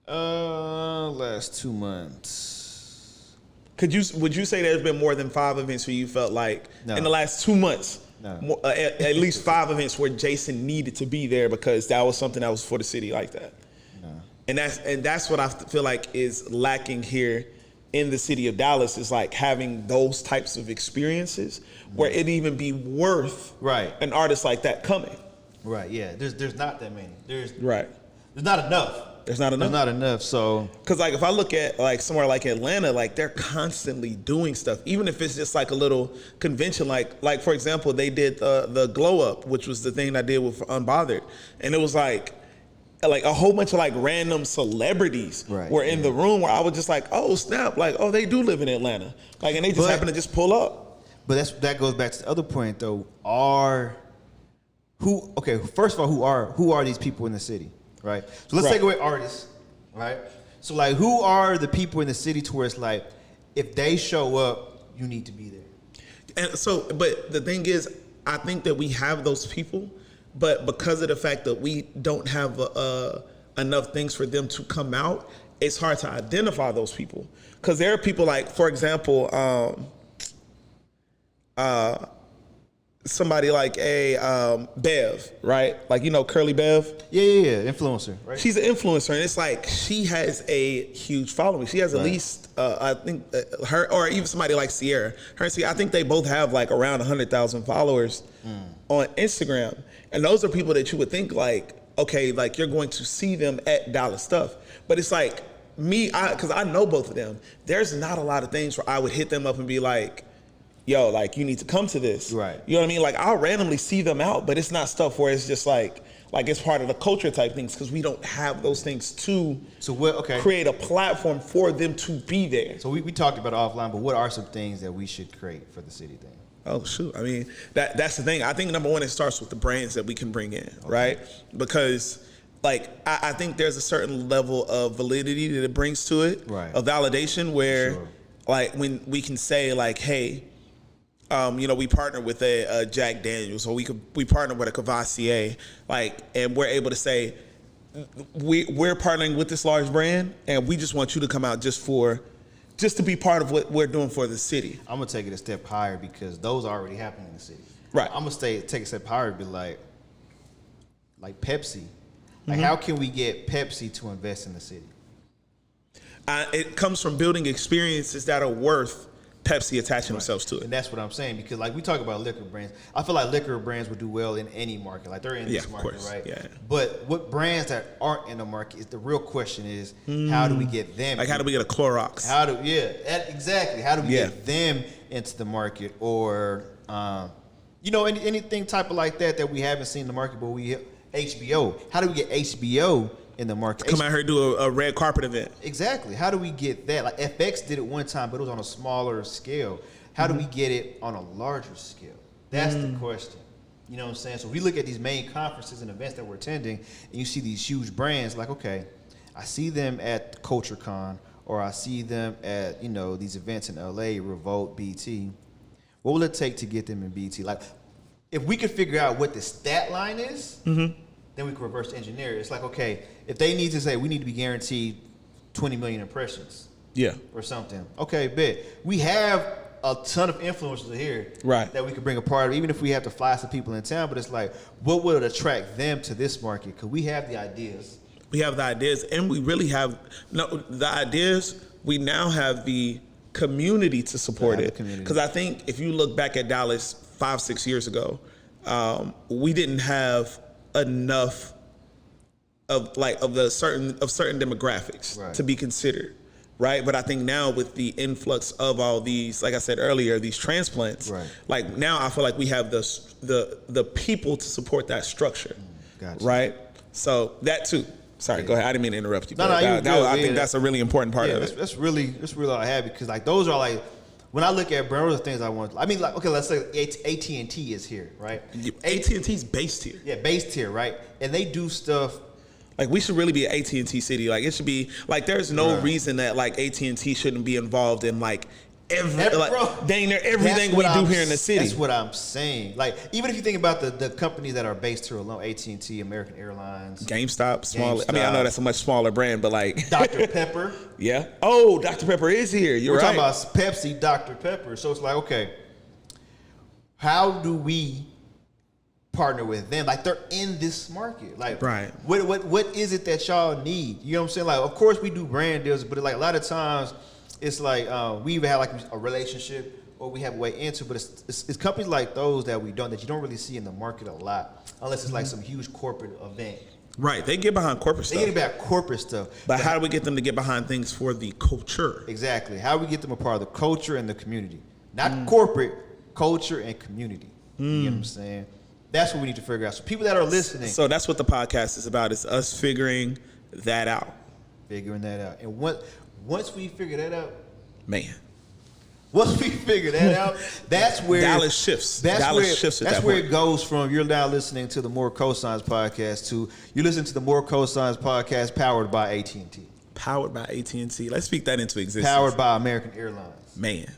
Speaker 2: Last 2 months.
Speaker 1: Would you say there's been more than 5 events where you felt like
Speaker 2: No.
Speaker 1: in the last 2 months,
Speaker 2: No.
Speaker 1: at least 5 events where Jason needed to be there because that was something that was for the city like that?
Speaker 2: No.
Speaker 1: And that's what I feel like is lacking here in the city of Dallas, is like having those types of experiences where it even be worth
Speaker 2: Right.
Speaker 1: an artist like that coming.
Speaker 2: Right. Yeah. There's not that many. There's
Speaker 1: Right.
Speaker 2: not enough.
Speaker 1: There's not enough.
Speaker 2: There's not enough. So
Speaker 1: Because like if I look at like somewhere like Atlanta, like they're constantly doing stuff, even if it's just like a little convention. Like for example, they did the Glow Up, which was the thing I did with Unbothered, and it was like a whole bunch of like random celebrities
Speaker 2: Right,
Speaker 1: were in the room where I was just like, oh snap, like oh they do live in Atlanta, like and they just happen to just pull up.
Speaker 2: But that goes back to the other point though. First of all, who are these people in the city? Right. So let's
Speaker 1: Right.
Speaker 2: take away artists, right? So like who are the people in the city to where it's like if they show up, you need to be there.
Speaker 1: And so, but the thing is, I think that we have those people, but because of the fact that we don't have enough things for them to come out, it's hard to identify those people. Because there are people like, for example, somebody like a Bev, right? Like, you know, Curly Bev.
Speaker 2: Yeah. Influencer, right?
Speaker 1: She's an influencer, and it's like she has a huge following. She has at least, I think, her or even somebody like Sierra. Her and Sierra, I think they both have like around 100,000 followers on Instagram, and those are people that you would think like, okay, like you're going to see them at Dallas stuff, but it's like me, because I know both of them. There's not a lot of things where I would hit them up and be like, yo, like you need to come to this.
Speaker 2: Right.
Speaker 1: You know what I mean? Like I'll randomly see them out, but it's not stuff where it's just like it's part of the culture type things because we don't have those things to create a platform for them to be there.
Speaker 2: So we talked about it offline, but what are some things that we should create for the city thing?
Speaker 1: Oh shoot. I mean, that's the thing. I think number one, it starts with the brands that we can bring in, right? Because like I think there's a certain level of validity that it brings to it,
Speaker 2: right?
Speaker 1: A validation where like when we can say like, hey, you know, we partner with a Jack Daniels, or we partner with a Cavassier, like, and we're able to say we're partnering with this large brand, and we just want you to come out just to be part of what we're doing for the city.
Speaker 2: I'm gonna take it a step higher because those are already happening in the city.
Speaker 1: Right.
Speaker 2: I'm gonna take a step higher and be like Pepsi. Like, how can we get Pepsi to invest in the city?
Speaker 1: It comes from building experiences that are worth Pepsi attaching themselves to it.
Speaker 2: And that's what I'm saying, because like we talk about liquor brands, I feel like liquor brands would do well in any market. Like they're in this market,
Speaker 1: course.
Speaker 2: right?
Speaker 1: Yeah.
Speaker 2: But what brands that aren't in the market is the real question is how do we get them?
Speaker 1: Like how do we get a Clorox?
Speaker 2: Exactly. How do we get them into the market, or you know, anything type of like that we haven't seen in the market, but HBO. How do we get HBO in the market?
Speaker 1: Come out here and do a red carpet event.
Speaker 2: Exactly. How do we get that? Like FX did it one time, but it was on a smaller scale. How do we get it on a larger scale? That's the question. You know what I'm saying? So if we look at these main conferences and events that we're attending, and you see these huge brands, like, okay, I see them at CultureCon, or I see them at, you know, these events in LA, Revolt, BT. What will it take to get them in BT? Like, if we could figure out what the stat line is, then we can reverse engineer it. It's like, okay, if they need to say we need to be guaranteed 20 million impressions, or something. Okay, bet. We have a ton of influencers here,
Speaker 1: right,
Speaker 2: that we could bring a part of, even if we have to fly some people in town. But it's like, what would attract them to this market? Because we have the ideas.
Speaker 1: We have the ideas, and we really have the ideas. We now have the community to support it. Because I think if you look back at Dallas 5-6 years ago, we didn't have enough of certain demographics to be considered, right? But I think now with the influx of all these, like I said earlier, these transplants, like now I feel like we have the people to support that structure, right? So that too. Sorry, go ahead. I didn't mean to interrupt you. I think that's a really important part of it. That's
Speaker 2: really all I have, because like those are like, when I look at brands, things I want. I mean, like, okay, let's say AT&T is here, right?
Speaker 1: AT&T's based here.
Speaker 2: Yeah, based here, right? And they do stuff
Speaker 1: Like, we should really be an AT&T city. Like, it should be like, there's no reason that like AT&T shouldn't be involved in like dang near everything we do here in the city.
Speaker 2: That's what I'm saying. Like, even if you think about the companies that are based here alone, AT&T, American Airlines,
Speaker 1: GameStop, smaller. I mean, I know that's a much smaller brand, but like
Speaker 2: Dr. Pepper.
Speaker 1: Yeah. Oh, Dr. Pepper is here. You're right.
Speaker 2: We're talking about Pepsi, Dr. Pepper. So it's like, okay, how do we partner with them? Like, they're in this market. Like,
Speaker 1: right.
Speaker 2: What is it that y'all need? You know what I'm saying? Like, of course we do brand deals, but like a lot of times it's like we either have like a relationship or we have a way into, but it's companies like those that you don't really see in the market a lot, unless it's like some huge corporate event.
Speaker 1: Right. They get behind corporate stuff.
Speaker 2: They get behind corporate stuff.
Speaker 1: But how do we get them to get behind things for the culture?
Speaker 2: Exactly. How do we get them a part of the culture and the community? Not corporate, culture and community. You know what I'm saying? That's what we need to figure out. So people that are listening.
Speaker 1: So that's what the podcast is about, is us figuring that out.
Speaker 2: Figuring that out. And once we figure that out,
Speaker 1: man.
Speaker 2: Once we figure that out, that's where
Speaker 1: Dallas shifts.
Speaker 2: That's where it goes from you're now listening to the More Cosigns podcast to you listen to the More Cosigns podcast powered by AT&T.
Speaker 1: Powered by AT&T. Let's speak that into existence.
Speaker 2: Powered by American Airlines.
Speaker 1: Man.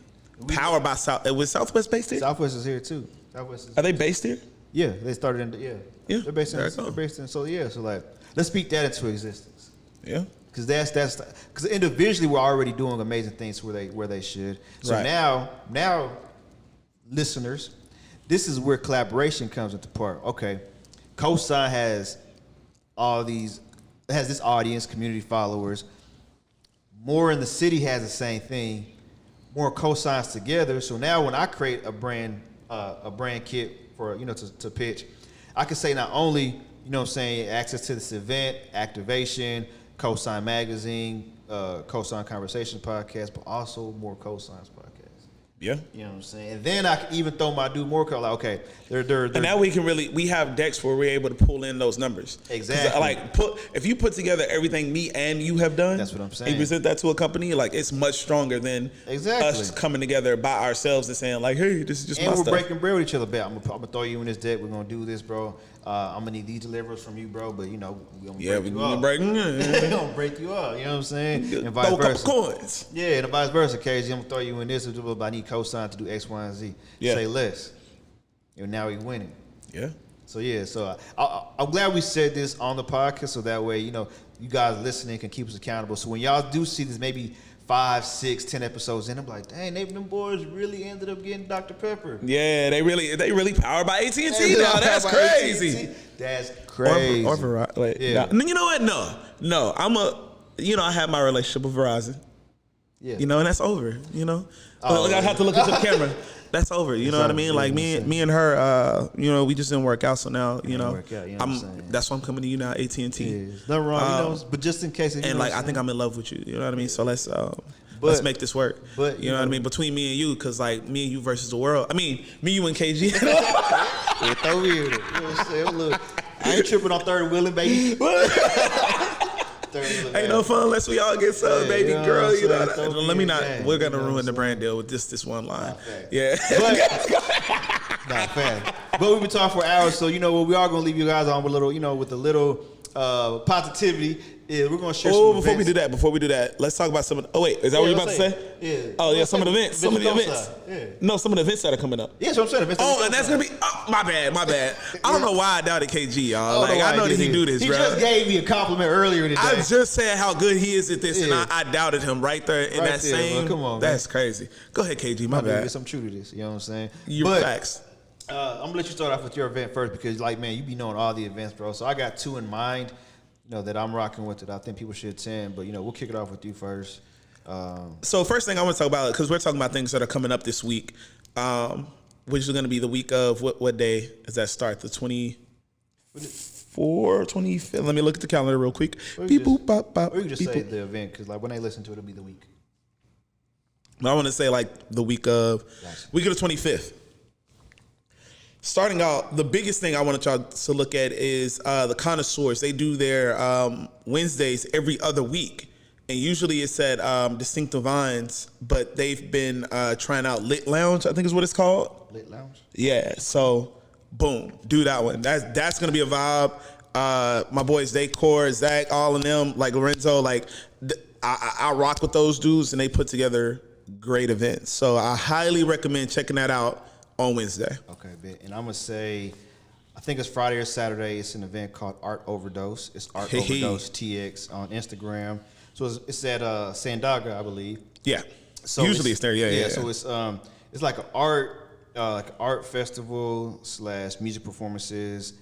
Speaker 1: Powered by Was Southwest based here?
Speaker 2: Southwest is here too.
Speaker 1: Are they based here?
Speaker 2: Yeah, they started in
Speaker 1: yeah.
Speaker 2: They're based in so like let's speak that into existence.
Speaker 1: Yeah.
Speaker 2: Because because individually we're already doing amazing things where they should. So
Speaker 1: right.
Speaker 2: now, listeners, this is where collaboration comes into part. Okay, COSIGN has this audience, community followers. More in the city has the same thing. More cosigns together. So now when I create a brand kit for to pitch, I can say not only access to this event, activation, COSIGN Magazine, COSIGN Conversation Podcast, but also More Cosigns Podcast.
Speaker 1: Yeah.
Speaker 2: You know what I'm saying? And then I can even throw my dude more like, okay, they're
Speaker 1: and now we have decks where we're able to pull in those numbers.
Speaker 2: Exactly.
Speaker 1: Like if you put together everything me and you have done,
Speaker 2: that's what I'm saying.
Speaker 1: And present that to a company, like it's much stronger than us coming togetger by ourselves and saying like, hey, this is just my stuff.
Speaker 2: And we're breaking bread with each other. I'm gonna throw you in this deck. We're gonna do this, bro. I'm gonna need these deliveries from you, bro. But we're gonna break you up. We're gonna break you up. You know what I'm saying? And vice versa.
Speaker 1: Coins.
Speaker 2: Yeah, and vice versa. KG, I'm gonna throw you in this. But I need cosign to do X, Y, and Z.
Speaker 1: Yeah.
Speaker 2: Say less. And now we're winning.
Speaker 1: Yeah.
Speaker 2: So I'm glad we said this on the podcast, so that way you guys listening can keep us accountable. So when y'all do see this, maybe 5, 6, 10 episodes in, I'm like, dang, them boys really ended up getting Dr. Pepper.
Speaker 1: Yeah, they really powered by AT&T now. That's crazy.
Speaker 2: AT&T. That's crazy.
Speaker 1: Or Verizon. Wait, yeah. No, you know what? No. I have my relationship with Verizon.
Speaker 2: Yeah.
Speaker 1: And that's over. I have to look into the camera. That's over. You know what I mean? Like me and her, we just didn't work out. So now, that's why I'm coming to you now, AT&T.
Speaker 2: Yeah, nothing wrong, but just in case.
Speaker 1: I think I'm in love with you. You know what I mean? So let's make this work. But you know what I mean? Between me and you, because like me and you versus the world. I mean, me, you, and KG.
Speaker 2: Throw me in it. You know what I'm saying? Look, I ain't tripping on third wheeling, baby.
Speaker 1: Ain't no fun unless we all get some, baby girl. Let me not. We're gonna ruin the brand deal with this one line. Yeah.
Speaker 2: Not fair. But we've been talking for hours, so we are gonna leave you guys on with a little positivity. Yeah, we're gonna share.
Speaker 1: Before we do that, let's talk about some of. Is that what you're about to say?
Speaker 2: Yeah.
Speaker 1: Oh yeah, some of the events. Some of the events. Yeah. No, some of the events that are coming up.
Speaker 2: Yeah, so I'm saying.
Speaker 1: And that's gonna be. Oh, my bad. I don't know why I doubted KG, y'all. I know that he do this,
Speaker 2: he
Speaker 1: bro.
Speaker 2: He just gave me a compliment earlier today.
Speaker 1: I just said how good he is at this, and I doubted him right there in that same.
Speaker 2: Bro. Come on,
Speaker 1: that's crazy. Go ahead, KG. My bad.
Speaker 2: I'm true to this. You know what I'm saying?
Speaker 1: Facts.
Speaker 2: I'm gonna let you start off with your event first because, you be knowing all the events, bro. So I got 2 in mind. That I'm rocking with it. I think people should attend, but we'll kick it off with you first.
Speaker 1: So first thing I want to talk about, because we're talking about things that are coming up this week, which is going to be the week of what day does that start? The 24th, 25th. Let me look at the calendar real quick.
Speaker 2: Or you can just say the event because when they listen to it, it'll be the week.
Speaker 1: I want to say the week of the 25th. Starting out, the biggest thing I wanted y'all to look at is the Connoisseurs. They do their Wednesdays every other week. And usually it's at Distinctive Vines, but they've been trying out Lit Lounge, I think is what it's called.
Speaker 2: Lit Lounge?
Speaker 1: Yeah, so boom, do that one. That's going to be a vibe. my boys Decor, Zach, all of them, like Lorenzo, like I rock with those dudes, and they put together great events. So I highly recommend checking that out on Wednesday.
Speaker 2: Okay, and I'm gonna say, I think it's Friday or Saturday. It's an event called Art Overdose. It's Art Overdose TX on Instagram. So it's at Sandaga, I believe.
Speaker 1: Yeah.
Speaker 2: So
Speaker 1: usually it's there. Yeah.
Speaker 2: So it's like an art festival / music performances.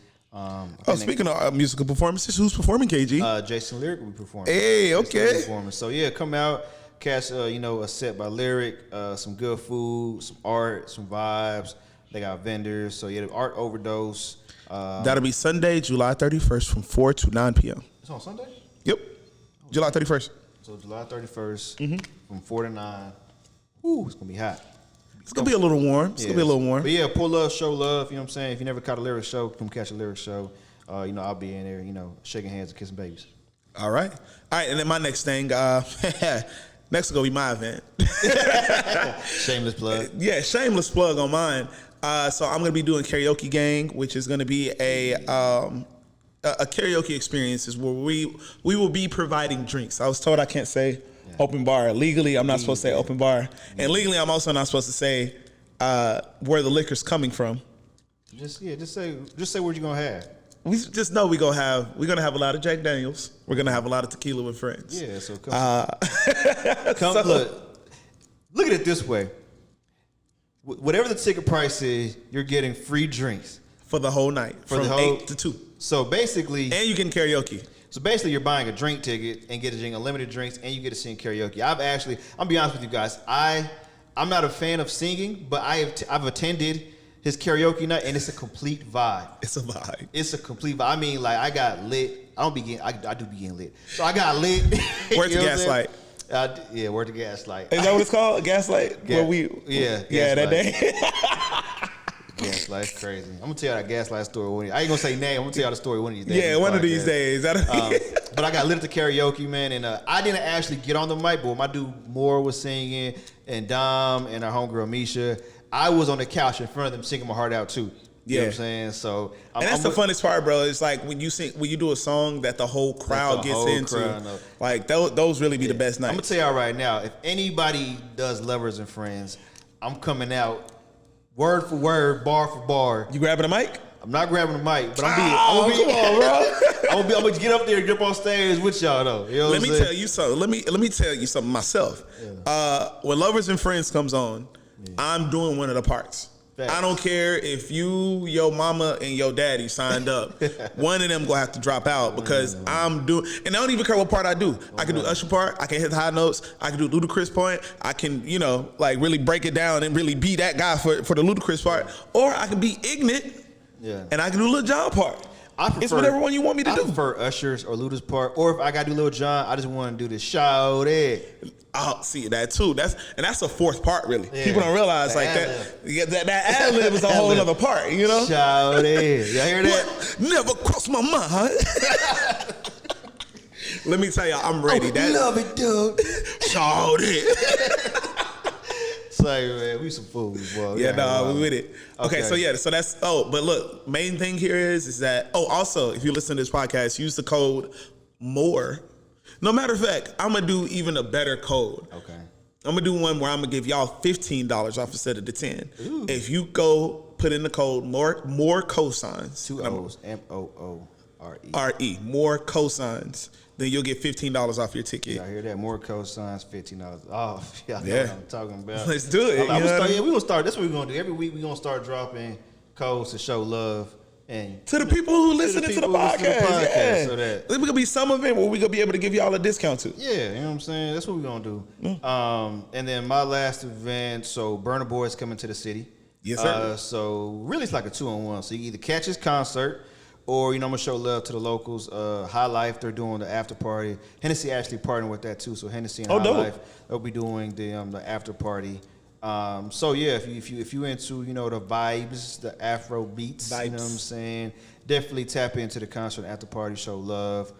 Speaker 1: Speaking of musical performances, who's performing, KG?
Speaker 2: Jason Lyric will be performing.
Speaker 1: Hey, okay.
Speaker 2: So yeah, come out, catch a set by Lyric, some good food, some art, some vibes. They got vendors. So yeah, the Art Overdose.
Speaker 1: That'll be Sunday, July 31st from 4 to 9 p.m.
Speaker 2: It's on Sunday?
Speaker 1: Yep. July 31st.
Speaker 2: So July 31st from 4 to 9. Ooh, it's going to be hot.
Speaker 1: It's going to be a little warm. It's going to be a little warm.
Speaker 2: But yeah, pull up, show love. You know what I'm saying? If you never caught a Lyric show, come catch a Lyric show. I'll be in there, shaking hands and kissing babies. All
Speaker 1: right. And then my next thing, next is going to be my event.
Speaker 2: Shameless plug.
Speaker 1: Yeah, shameless plug on mine. So I'm going to be doing Karaoke Gang, which is going to be a karaoke experience where we will be providing drinks. I was told I can't say open bar. Legally, I'm not supposed to say open bar. And legally, I'm also not supposed to say where the liquor's coming from.
Speaker 2: Just say what you're going to have.
Speaker 1: We just know we're gonna have a lot of Jack Daniels. We're gonna have a lot of tequila with friends.
Speaker 2: Yeah, so come look at it this way. Whatever the ticket price is, you're getting free drinks
Speaker 1: for the whole night from 8 to 2.
Speaker 2: So basically,
Speaker 1: and you can karaoke.
Speaker 2: So basically, you're buying a drink ticket and getting unlimited drinks, and you get to sing karaoke. I'll be honest with you guys. I'm not a fan of singing, but I've attended his karaoke night, and it's a complete vibe.
Speaker 1: It's a vibe.
Speaker 2: It's a complete vibe. I mean, like, I got lit. I do be getting lit. So I got lit.
Speaker 1: Where's the Gaslight?
Speaker 2: Yeah, where's the Gaslight?
Speaker 1: Is that what it's called? Gaslight? That day.
Speaker 2: Gaslight's crazy. I'm gonna tell you that Gaslight story. I ain't gonna say name. I'm gonna tell you the story one of these days.
Speaker 1: Yeah, one of these days.
Speaker 2: But I got lit at the karaoke, man, and I didn't actually get on the mic, but my dude Moore was singing, and Dom and our homegirl Misha. I was on the couch in front of them singing my heart out too. You know what I'm saying? So,
Speaker 1: that's the funnest part, bro. It's like when you do a song that the whole crowd gets into. Like those really be the best nights.
Speaker 2: I'm gonna tell y'all right now, if anybody does Lovers and Friends, I'm coming out word for word, bar for bar.
Speaker 1: You grabbing a mic?
Speaker 2: I'm not grabbing the mic, but I'm gonna get up there and get up on stage with y'all though. You know
Speaker 1: let me tell you something. Let me tell you something myself. Yeah. When Lovers and Friends comes on, I'm doing one of the parts. Facts. I don't care if your mama and your daddy signed up. One of them gonna have to drop out because I'm doing, and I don't even care what part I do. I can do Usher part. I can hit the high notes. I can do Ludacris point. I can, like really break it down and really be that guy for the Ludacris part. Or I can be ignorant. Yeah. And I can do Lil Jon part. It's whatever one you want me to do.
Speaker 2: I prefer Usher's or Luda's part. Or if I gotta do Lil Jon, I just want to do the shout it.
Speaker 1: Oh, see that too. That's a fourth part, really. Yeah. People don't realize like that ad lib is a whole other part,
Speaker 2: Shout it. Y'all hear that?
Speaker 1: What? Never crossed my mind. Let me tell you, I'm ready.
Speaker 2: Love it, dude.
Speaker 1: Shout it.
Speaker 2: Say, man, we some fools, boy.
Speaker 1: Yeah, we with it. Okay, so that's but look, main thing here is that also if you listen to this podcast, use the code MORE. No matter of fact, I'm gonna do even a better code. Okay. I'm gonna do one where I'm gonna give y'all $15 off instead of the 10. Ooh. If you go put in the code more cosigns.
Speaker 2: 2 O's, MOORE.
Speaker 1: More cosigns. Then you'll get $15 off your ticket.
Speaker 2: I hear that. More cosigns, $15. Oh, yeah, I know what I'm talking about.
Speaker 1: Let's do it.
Speaker 2: We're gonna start. That's what we're gonna do. Every week we're gonna start dropping codes to show love. And
Speaker 1: to the people who listen to the podcast. So that there's gonna be some of it where we're gonna be able to give y'all a discount to.
Speaker 2: Yeah, you know what I'm saying? That's what we're gonna do. And then my last event, so Burna Boy is coming to the city.
Speaker 1: Yes, sir.
Speaker 2: So really it's like a 2-on-1. So you either catch his concert or I'm gonna show love to the locals. High Life, they're doing the after party. Hennessy actually partnering with that too. So Hennessy and High Life, they'll be doing the after party. So yeah, if you into the vibes, the Afro beats, you know what I'm saying, definitely tap into the concert after party, show love.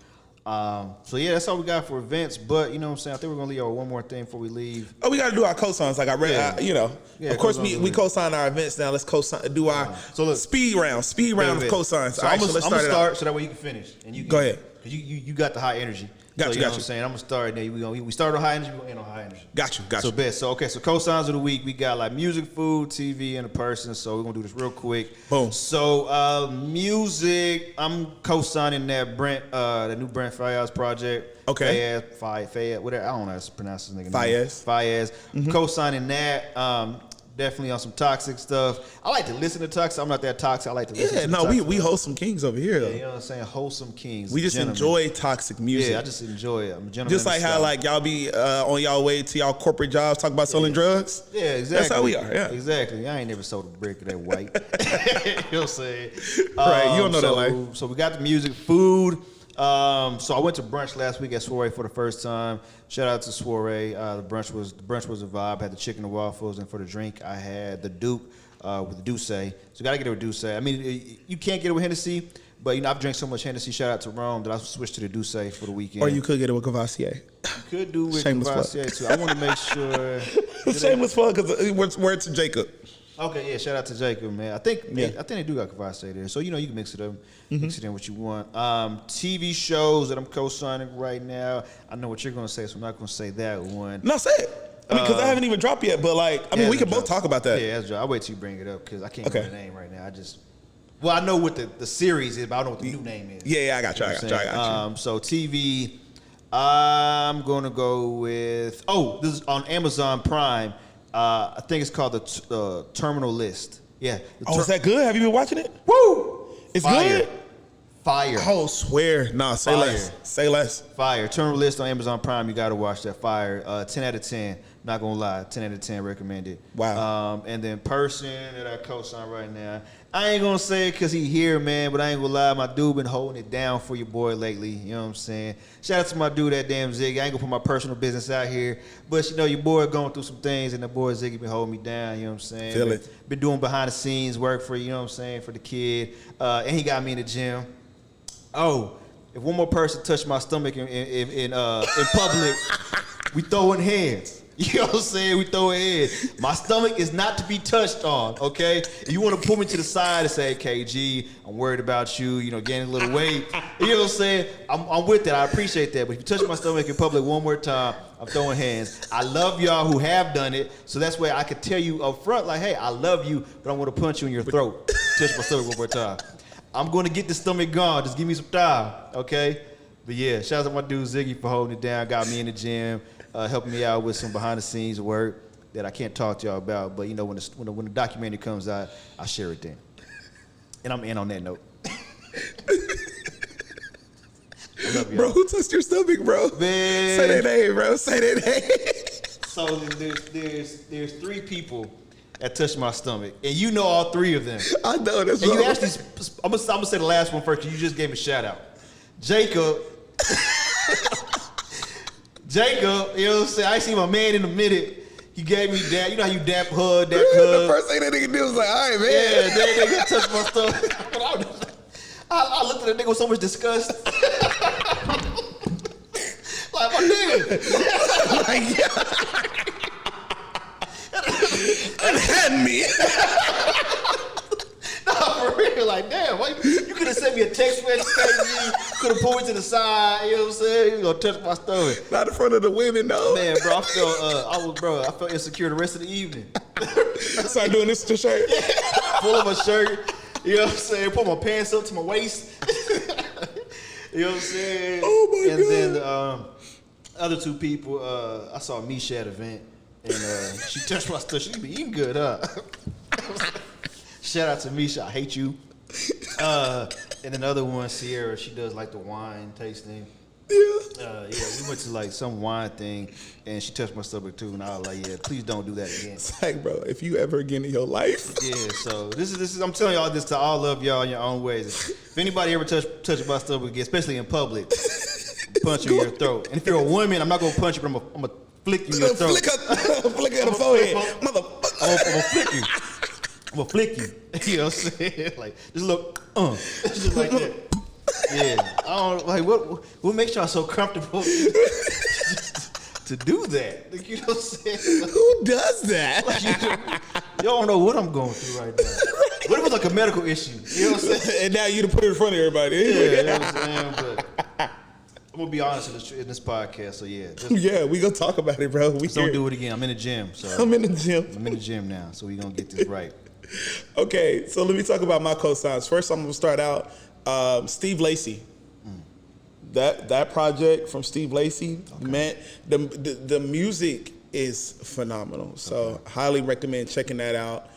Speaker 2: So yeah, that's all we got for events. But you know what I'm saying? I think we're gonna leave one more thing before we leave.
Speaker 1: Oh, we got to do our cosigns. Like I read,
Speaker 2: Yeah,
Speaker 1: of course
Speaker 2: cosigns
Speaker 1: we cosign our events now. Let's do our speed round of cosigns.
Speaker 2: So I'm gonna start so that way you can finish and you can,
Speaker 1: go ahead.
Speaker 2: Cause you got the high energy.
Speaker 1: Got
Speaker 2: so
Speaker 1: you.
Speaker 2: know what I'm saying? I'm gonna start there. We start on high energy. We gonna end on high energy.
Speaker 1: Got you.
Speaker 2: So best. So okay. So cosigns of the week. We got like music, food, TV, and a person. So we're gonna do this real quick.
Speaker 1: Boom.
Speaker 2: So music. I'm cosigning that the new Brent Fayez project.
Speaker 1: Okay.
Speaker 2: Fayez, whatever. I don't know how to pronounce his nigga name.
Speaker 1: Fayez.
Speaker 2: Mm-hmm. Co-signing that. Definitely on some toxic stuff. I like to listen to toxic. I'm not that toxic. I like to listen to toxic.
Speaker 1: We wholesome kings over here though.
Speaker 2: Yeah, you know what I'm saying? Wholesome kings.
Speaker 1: We just enjoy toxic music.
Speaker 2: Yeah, I just enjoy it. I'm a gentleman.
Speaker 1: Just like how like y'all be on y'all way to y'all corporate jobs, talk about selling drugs.
Speaker 2: Yeah, exactly.
Speaker 1: That's how we are. Yeah,
Speaker 2: exactly. I ain't never sold a brick of that white. You know what I'm saying?
Speaker 1: Right. You don't know that life.
Speaker 2: So we got the music, food. So I went to brunch last week at Soiree for the first time. Shout out to Soiree. The brunch was a vibe. I had the chicken and waffles, and for the drink I had the Duke with the Douce. So you gotta get it with Douce. I mean, you can't get it with Hennessy, but I've drank so much Hennessy. Shout out to Rome that I switched to the Douce for the weekend.
Speaker 1: Or you could get it with Cavassier.
Speaker 2: You could do with
Speaker 1: Shameless
Speaker 2: Cavassier too. I want to make sure.
Speaker 1: Shameless plug because word to Jacob.
Speaker 2: Okay, yeah, shout out to Jacob, man. I think they do got Cavassier there. So, you can mix it up, mix it in what you want. TV shows that I'm co-signing right now. I know what you're going to say, so I'm not going to say that one.
Speaker 1: No, say it. I mean, because I haven't even dropped yet, but we can both talk about that.
Speaker 2: Yeah, that's I'll wait till you bring it up because I can't remember the name right now. I know what the series is, but I don't know what the new name is.
Speaker 1: Yeah, I got you.
Speaker 2: So TV, I'm going to go with, this is on Amazon Prime. I think it's called the Terminal List. Yeah.
Speaker 1: Is that good? Have you been watching it?
Speaker 2: Woo!
Speaker 1: It's good?
Speaker 2: Fire.
Speaker 1: Oh, swear. Nah, say less. Say less.
Speaker 2: Fire. Terminal List on Amazon Prime. You got to watch that. Fire. 10 out of 10. Not going to lie. 10 out of 10 recommended.
Speaker 1: Wow.
Speaker 2: And then person that I co-sign right now. I ain't going to say it because he here, man, but I ain't going to lie. My dude been holding it down for your boy lately. You know what I'm saying? Shout out to my dude, that damn Ziggy. I ain't going to put my personal business out here. But, your boy going through some things, and the boy Ziggy been holding me down. You know what I'm saying?
Speaker 1: Feel it.
Speaker 2: Been doing behind the scenes work for, you know what I'm saying, for the kid. And he got me in the gym. Oh, if one more person touched my stomach in public, we throwing hands. You know what I'm saying? We throwing hands. My stomach is not to be touched on, okay? If you want to pull me to the side and say, KG, I'm worried about you, gaining a little weight. You know what I'm saying? I'm with that. I appreciate that. But if you touch my stomach in public one more time, I'm throwing hands. I love y'all who have done it, so that's why I could tell you up front, like, hey, I love you, but I want to punch you in your throat. Touch my stomach one more time. I'm going to get the stomach gone. Just give me some time, okay? But yeah, shout out to my dude Ziggy for holding it down, got me in the gym, helping me out with some behind-the-scenes work that I can't talk to y'all about. But when the documentary comes out, I'll share it then. And I'm in on that note. I love y'all.
Speaker 1: Bro, who touched your stomach, bro?
Speaker 2: Man.
Speaker 1: Say that name, bro. Say that name.
Speaker 2: So there's 3 people that touched my stomach, and you know all 3 of them.
Speaker 1: I know that's.
Speaker 2: And you actually, I'm gonna say the last one first. 'Cause you just gave a shout out, Jacob. Jacob, you know what I'm saying? I ain't seen my man in a minute. He gave me that. You know how you dap hug, that hug.
Speaker 1: The first thing that nigga did was like, all right, man.
Speaker 2: Yeah, that nigga touched my stomach. I looked at that nigga with so much disgust. Like, my nigga.
Speaker 1: Like, yeah. And had me.
Speaker 2: Nah, for real. Like, damn. You could have sent me a text message. Could have pulled me to the side. You know what I'm saying? You gonna touch my stomach.
Speaker 1: Not in front of the women, though.
Speaker 2: Man, bro, I felt insecure the rest of the evening.
Speaker 1: Start doing this to your shirt.
Speaker 2: Pull up my shirt. You know what I'm saying? Put my pants up to my waist. You know what I'm saying?
Speaker 1: Oh my God.
Speaker 2: And then the other 2 people, I saw Misha at an event, and she touched my stuff. She be eating good, huh? Shout out to Misha. I hate you. And then the other one, Sierra, she does like the wine tasting.
Speaker 1: Yeah.
Speaker 2: We went to like some wine thing, and she touched my stomach too, and I was like, yeah, please don't do that again.
Speaker 1: It's like, bro, if you ever again in your life.
Speaker 2: Yeah, so this is I'm telling y'all this to all of y'all in your own ways. If anybody ever touch my stomach again, especially in public, punch you in your throat. And if you're a woman, I'm not gonna punch you, but I'm gonna flick you in your throat.
Speaker 1: Flick her in the forehead, motherfucker.
Speaker 2: I'm gonna flick you. I'm gonna flick you. You know what I'm saying? Like, just look, just like that. Yeah, I don't like what makes y'all so comfortable to do that. Like, you know what I'm saying? Like,
Speaker 1: Who does that?
Speaker 2: like, y'all don't know what I'm going through right now. What if it was like a medical issue? You know what I'm saying?
Speaker 1: And now you to put it in front of everybody.
Speaker 2: Yeah, you know what I'm saying? But I'm gonna be honest in this podcast. So yeah,
Speaker 1: Yeah, we gonna talk about it, bro. We
Speaker 2: don't do it again. I'm in the gym. So
Speaker 1: I'm in the gym.
Speaker 2: I'm in the gym now. So we gonna get this right.
Speaker 1: Okay, so let me talk about my cosigns. First, I'm gonna start out. Steve Lacy. That project from Steve Lacy, man, the music is phenomenal. So highly recommend checking that out.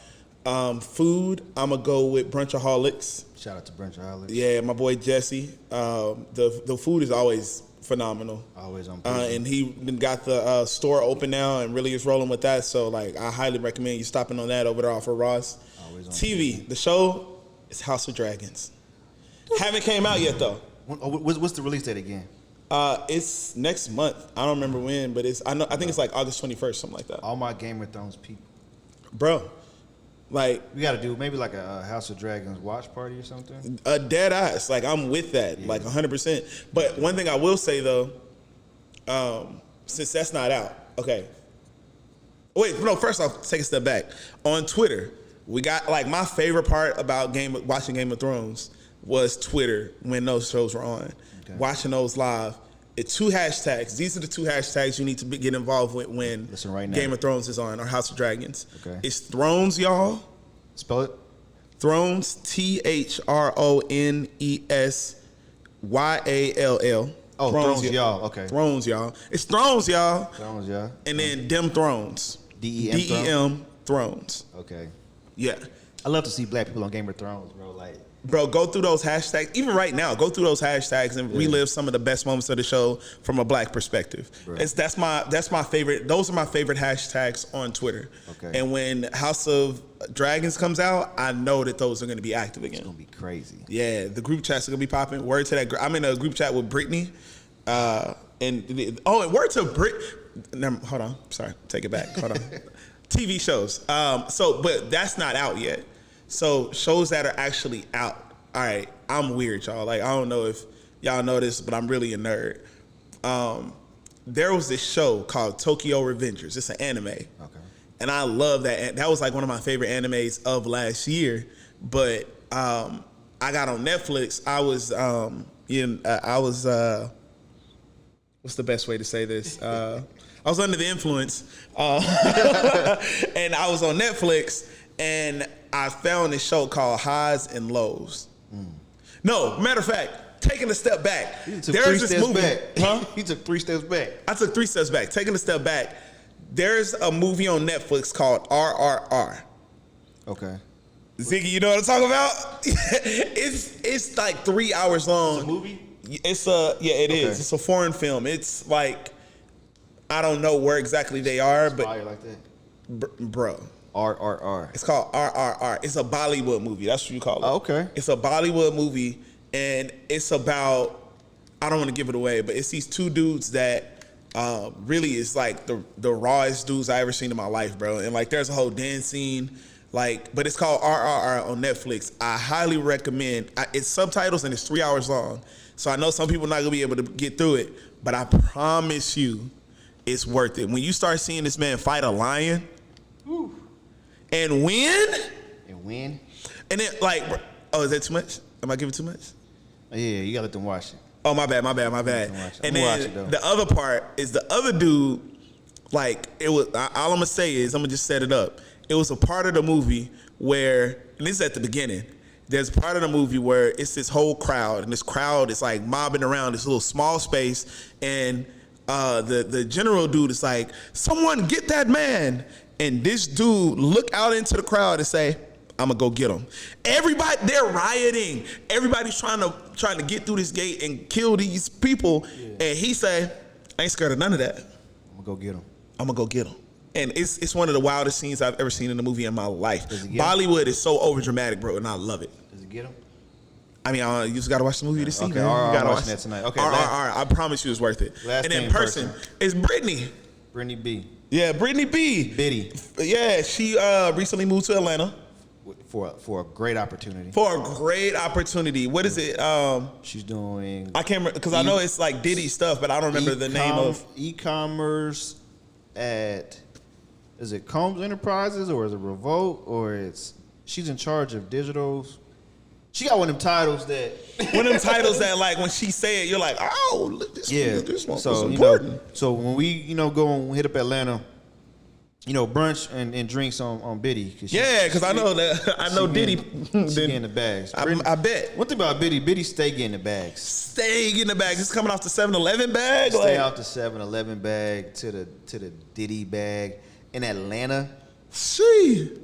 Speaker 1: Food, I'm gonna go with Brunchaholics.
Speaker 2: Shout out to Brunchaholics.
Speaker 1: Yeah, my boy Jesse. The food is always phenomenal.
Speaker 2: Always on.
Speaker 1: And he got the store open now and really is rolling with that. So like, I highly recommend you stopping on that over there off of Ross.
Speaker 2: Always on
Speaker 1: TV, the show is House of Dragons. Haven't came out yet though.
Speaker 2: What's the release date again?
Speaker 1: It's next month. I don't remember when, but I think it's like August 21st, something like that.
Speaker 2: All my Game of Thrones people.
Speaker 1: Bro, like
Speaker 2: we got to do maybe like a House of Dragons watch party or something.
Speaker 1: A dead ass. Like I'm with that, like 100%. But one thing I will say though, since that's not out, okay. Wait, no. First off, take a step back. On Twitter, we got like my favorite part about watching Game of Thrones was Twitter when those shows were on. Okay. Watching those live. It's 2 hashtags. These are the 2 hashtags you need to get involved with when Game of Thrones is on or House of Dragons. Okay. It's Thrones, y'all.
Speaker 2: Spell it.
Speaker 1: Thrones, THRONESYALL.
Speaker 2: Oh, Thrones, y'all. Okay.
Speaker 1: Thrones, y'all. It's Thrones, y'all.
Speaker 2: Thrones, y'all.
Speaker 1: And then Dem Thrones.
Speaker 2: DEM
Speaker 1: Thrones.
Speaker 2: Okay.
Speaker 1: Yeah.
Speaker 2: I love to see black people on Game of Thrones, bro. Like,
Speaker 1: bro, go through those hashtags. Even right now, go through those hashtags and relive some of the best moments of the show from a black perspective. Right. That's my favorite. Those are my favorite hashtags on Twitter. Okay. And when House of Dragons comes out, I know that those are going to be active again.
Speaker 2: It's going to be crazy.
Speaker 1: Yeah, the group chats are going to be popping. Word to that. I'm in a group chat with Brittany. And word to Brit. Hold on. Sorry. Take it back. Hold on. TV shows. But that's not out yet. So shows that are actually out. All right, I'm weird, y'all. Like, I don't know if y'all know this, but I'm really a nerd. There was this show called Tokyo Revengers. It's an anime. Okay. And I love that. That was like one of my favorite animes of last year. But I got on Netflix. I was what's the best way to say this? I was under the influence. And I was on Netflix and I found this show called Highs and Lows. No, matter of fact, taking a step back. There's this movie. Huh?
Speaker 2: He took 3 steps back.
Speaker 1: I took 3 steps back. Taking a step back, there's a movie on Netflix called RRR.
Speaker 2: Okay.
Speaker 1: Ziggy, you know what I'm talking about? It's like 3 hours long.
Speaker 2: It's a movie?
Speaker 1: It is. It's a foreign film. It's like, I don't know where exactly they are, but
Speaker 2: fire like that.
Speaker 1: Bro.
Speaker 2: RRR.
Speaker 1: It's called RRR. It's a Bollywood movie. That's what you call it.
Speaker 2: Oh, okay.
Speaker 1: It's a Bollywood movie, and it's about, I don't want to give it away, but it's these 2 dudes that really is like the rawest dudes I ever seen in my life, bro. And like, there's a whole dance scene, like, but it's called RRR on Netflix. I highly recommend. It's subtitles and it's 3 hours long, so I know some people are not gonna be able to get through it, but I promise you, it's worth it. When you start seeing this man fight a lion. Woo. And win?
Speaker 2: And
Speaker 1: then, like, is that too much? Am I giving too much?
Speaker 2: Yeah, you gotta let them watch it.
Speaker 1: Oh, my bad. And then the other part is the other dude, like, it was, all I'm gonna say is, I'm gonna just set it up. It was a part of the movie where, and this is at the beginning, there's a part of the movie where it's this whole crowd, and this crowd is like mobbing around this little small space, and the general dude is like, someone get that man. And this dude look out into the crowd and say, I'm gonna go get him. Everybody, they're rioting. Everybody's trying to get through this gate and kill these people. Yeah. And he say, I ain't scared of none of that.
Speaker 2: I'm gonna
Speaker 1: go get him. And it's one of the wildest scenes I've ever seen in a movie in my life. Bollywood is so over dramatic, bro, and I love it.
Speaker 2: Does it get him?
Speaker 1: I mean, you just gotta watch the movie to see.
Speaker 2: Okay,
Speaker 1: man. You gotta watch
Speaker 2: that tonight. Okay,
Speaker 1: I promise you, it's worth it. And in person, it's Brittany.
Speaker 2: Brittany B.
Speaker 1: Yeah, Brittany B.
Speaker 2: Biddy.
Speaker 1: Yeah, she recently moved to Atlanta.
Speaker 2: for a great opportunity.
Speaker 1: For a great opportunity. What is it?
Speaker 2: She's doing.
Speaker 1: I can't remember because I know it's like Diddy stuff, but I don't remember the name of
Speaker 2: e-commerce at. Is it Combs Enterprises or is it Revolt or it's? She's in charge of digitals. She got one of them titles that.
Speaker 1: One of them titles that, like, when she say it, you're like, oh, look, this one
Speaker 2: so,
Speaker 1: was important.
Speaker 2: So when we, go and hit up Atlanta, brunch and drinks on Biddy.
Speaker 1: Because I know that I know Diddy.
Speaker 2: She getting the bags.
Speaker 1: I bet.
Speaker 2: One thing about Biddy stay getting the bags.
Speaker 1: Stay getting the bags. It's coming off the 7-Eleven bag.
Speaker 2: Stay off the 7-Eleven bag to the Diddy bag in Atlanta.
Speaker 1: See.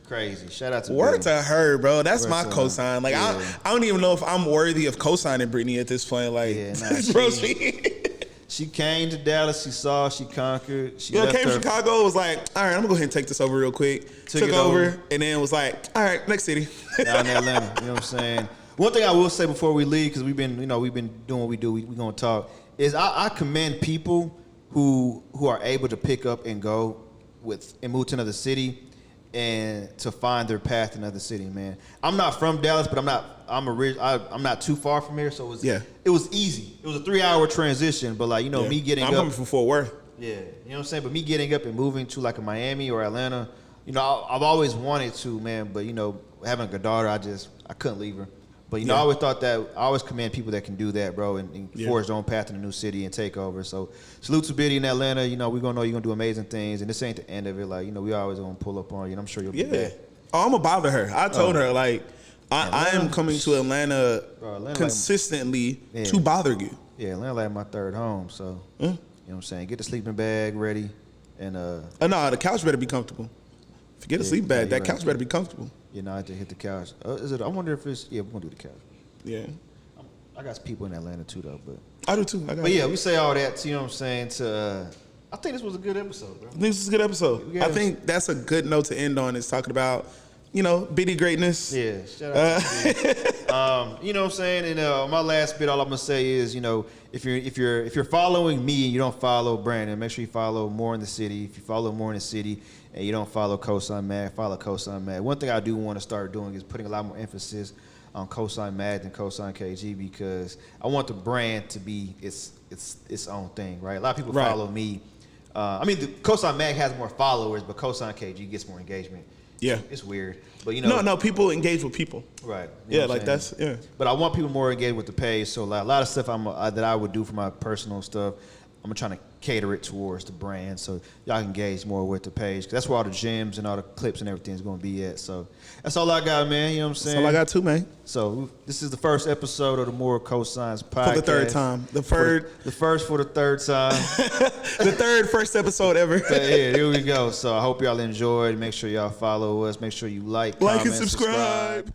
Speaker 2: Crazy. Shout out to
Speaker 1: Word
Speaker 2: Brittany.
Speaker 1: to her, bro. That's
Speaker 2: Word
Speaker 1: my
Speaker 2: to
Speaker 1: cosign. Like,
Speaker 2: yeah.
Speaker 1: I don't even know if I'm worthy of cosigning Brittany at this point. Like, bro,
Speaker 2: she came to Dallas. She saw. She conquered. She
Speaker 1: came to Chicago. Was like, all right, I'm gonna go ahead and take this over real quick. Took over, and then was like, all right, next city.
Speaker 2: Down in Atlanta. You know what I'm saying? One thing I will say before we leave, because we've been doing what we do. We gonna talk. Is I commend people who are able to pick up and go and move to another city. And to find their path in another city, man. I'm not from Dallas, but I'm not too far from here, so it was easy. It was a 3-hour transition, but me getting up.
Speaker 1: I'm coming from Fort Worth.
Speaker 2: Yeah, you know what I'm saying. But me getting up and moving to like a Miami or Atlanta, I've always wanted to, man. But having a daughter, I couldn't leave her. But I always thought that I always commend people that can do that, bro, and forge their own path in a new city and take over. So salute to Biddy in Atlanta. We're gonna know you're gonna do amazing things, and this ain't the end of it. Like we always gonna pull up on you, and I'm sure you'll be back.
Speaker 1: Oh, I'm gonna bother her. I told her like I am coming to Atlanta, consistently to bother you.
Speaker 2: Yeah, Atlanta like my third home. So you know what I'm saying. Get the sleeping bag ready, and
Speaker 1: no, the couch better be comfortable. Forget a sleep bag. That couch better be comfortable.
Speaker 2: I have to hit the couch. I wonder if it's. Yeah, we're gonna do the couch.
Speaker 1: Yeah.
Speaker 2: I got some people in Atlanta too, though. But
Speaker 1: I do too.
Speaker 2: We say all that. You know what I'm saying? I think this was a good episode, bro.
Speaker 1: I think this is a good episode. I think that's a good note to end on. Is talking about Biddy greatness.
Speaker 2: Yeah. Shout out to Biddy. You know what I'm saying? And my last bit, all I'm gonna say is, if you're following me and you don't follow Brandon, make sure you follow More in the City. If you follow More in the City and you don't follow COSIGN Mag, follow COSIGN Mag. One thing I do want to start doing is putting a lot more emphasis on COSIGN Mag than COSIGN KG, because I want the brand to be its own thing, right? A lot of people follow me. The COSIGN Mag has more followers, but COSIGN KG gets more engagement.
Speaker 1: Yeah,
Speaker 2: it's weird, but
Speaker 1: no, people engage with people,
Speaker 2: right?
Speaker 1: But
Speaker 2: I want people more engaged with the page. So like, a lot of stuff that I would do for my personal stuff, I'm trying to cater it towards the brand, so y'all can engage more with the page. 'Cause that's where all the gems and all the clips and everything is going to be at. So that's all I got, man. You know what I'm saying?
Speaker 1: That's all I got too, man.
Speaker 2: So this is the first episode of the More COSIGNs podcast.
Speaker 1: For the third time.
Speaker 2: The first for the third time.
Speaker 1: The first episode ever.
Speaker 2: So, yeah, here we go. So I hope y'all enjoyed. Make sure y'all follow us. Make sure you like, comment,
Speaker 1: and subscribe.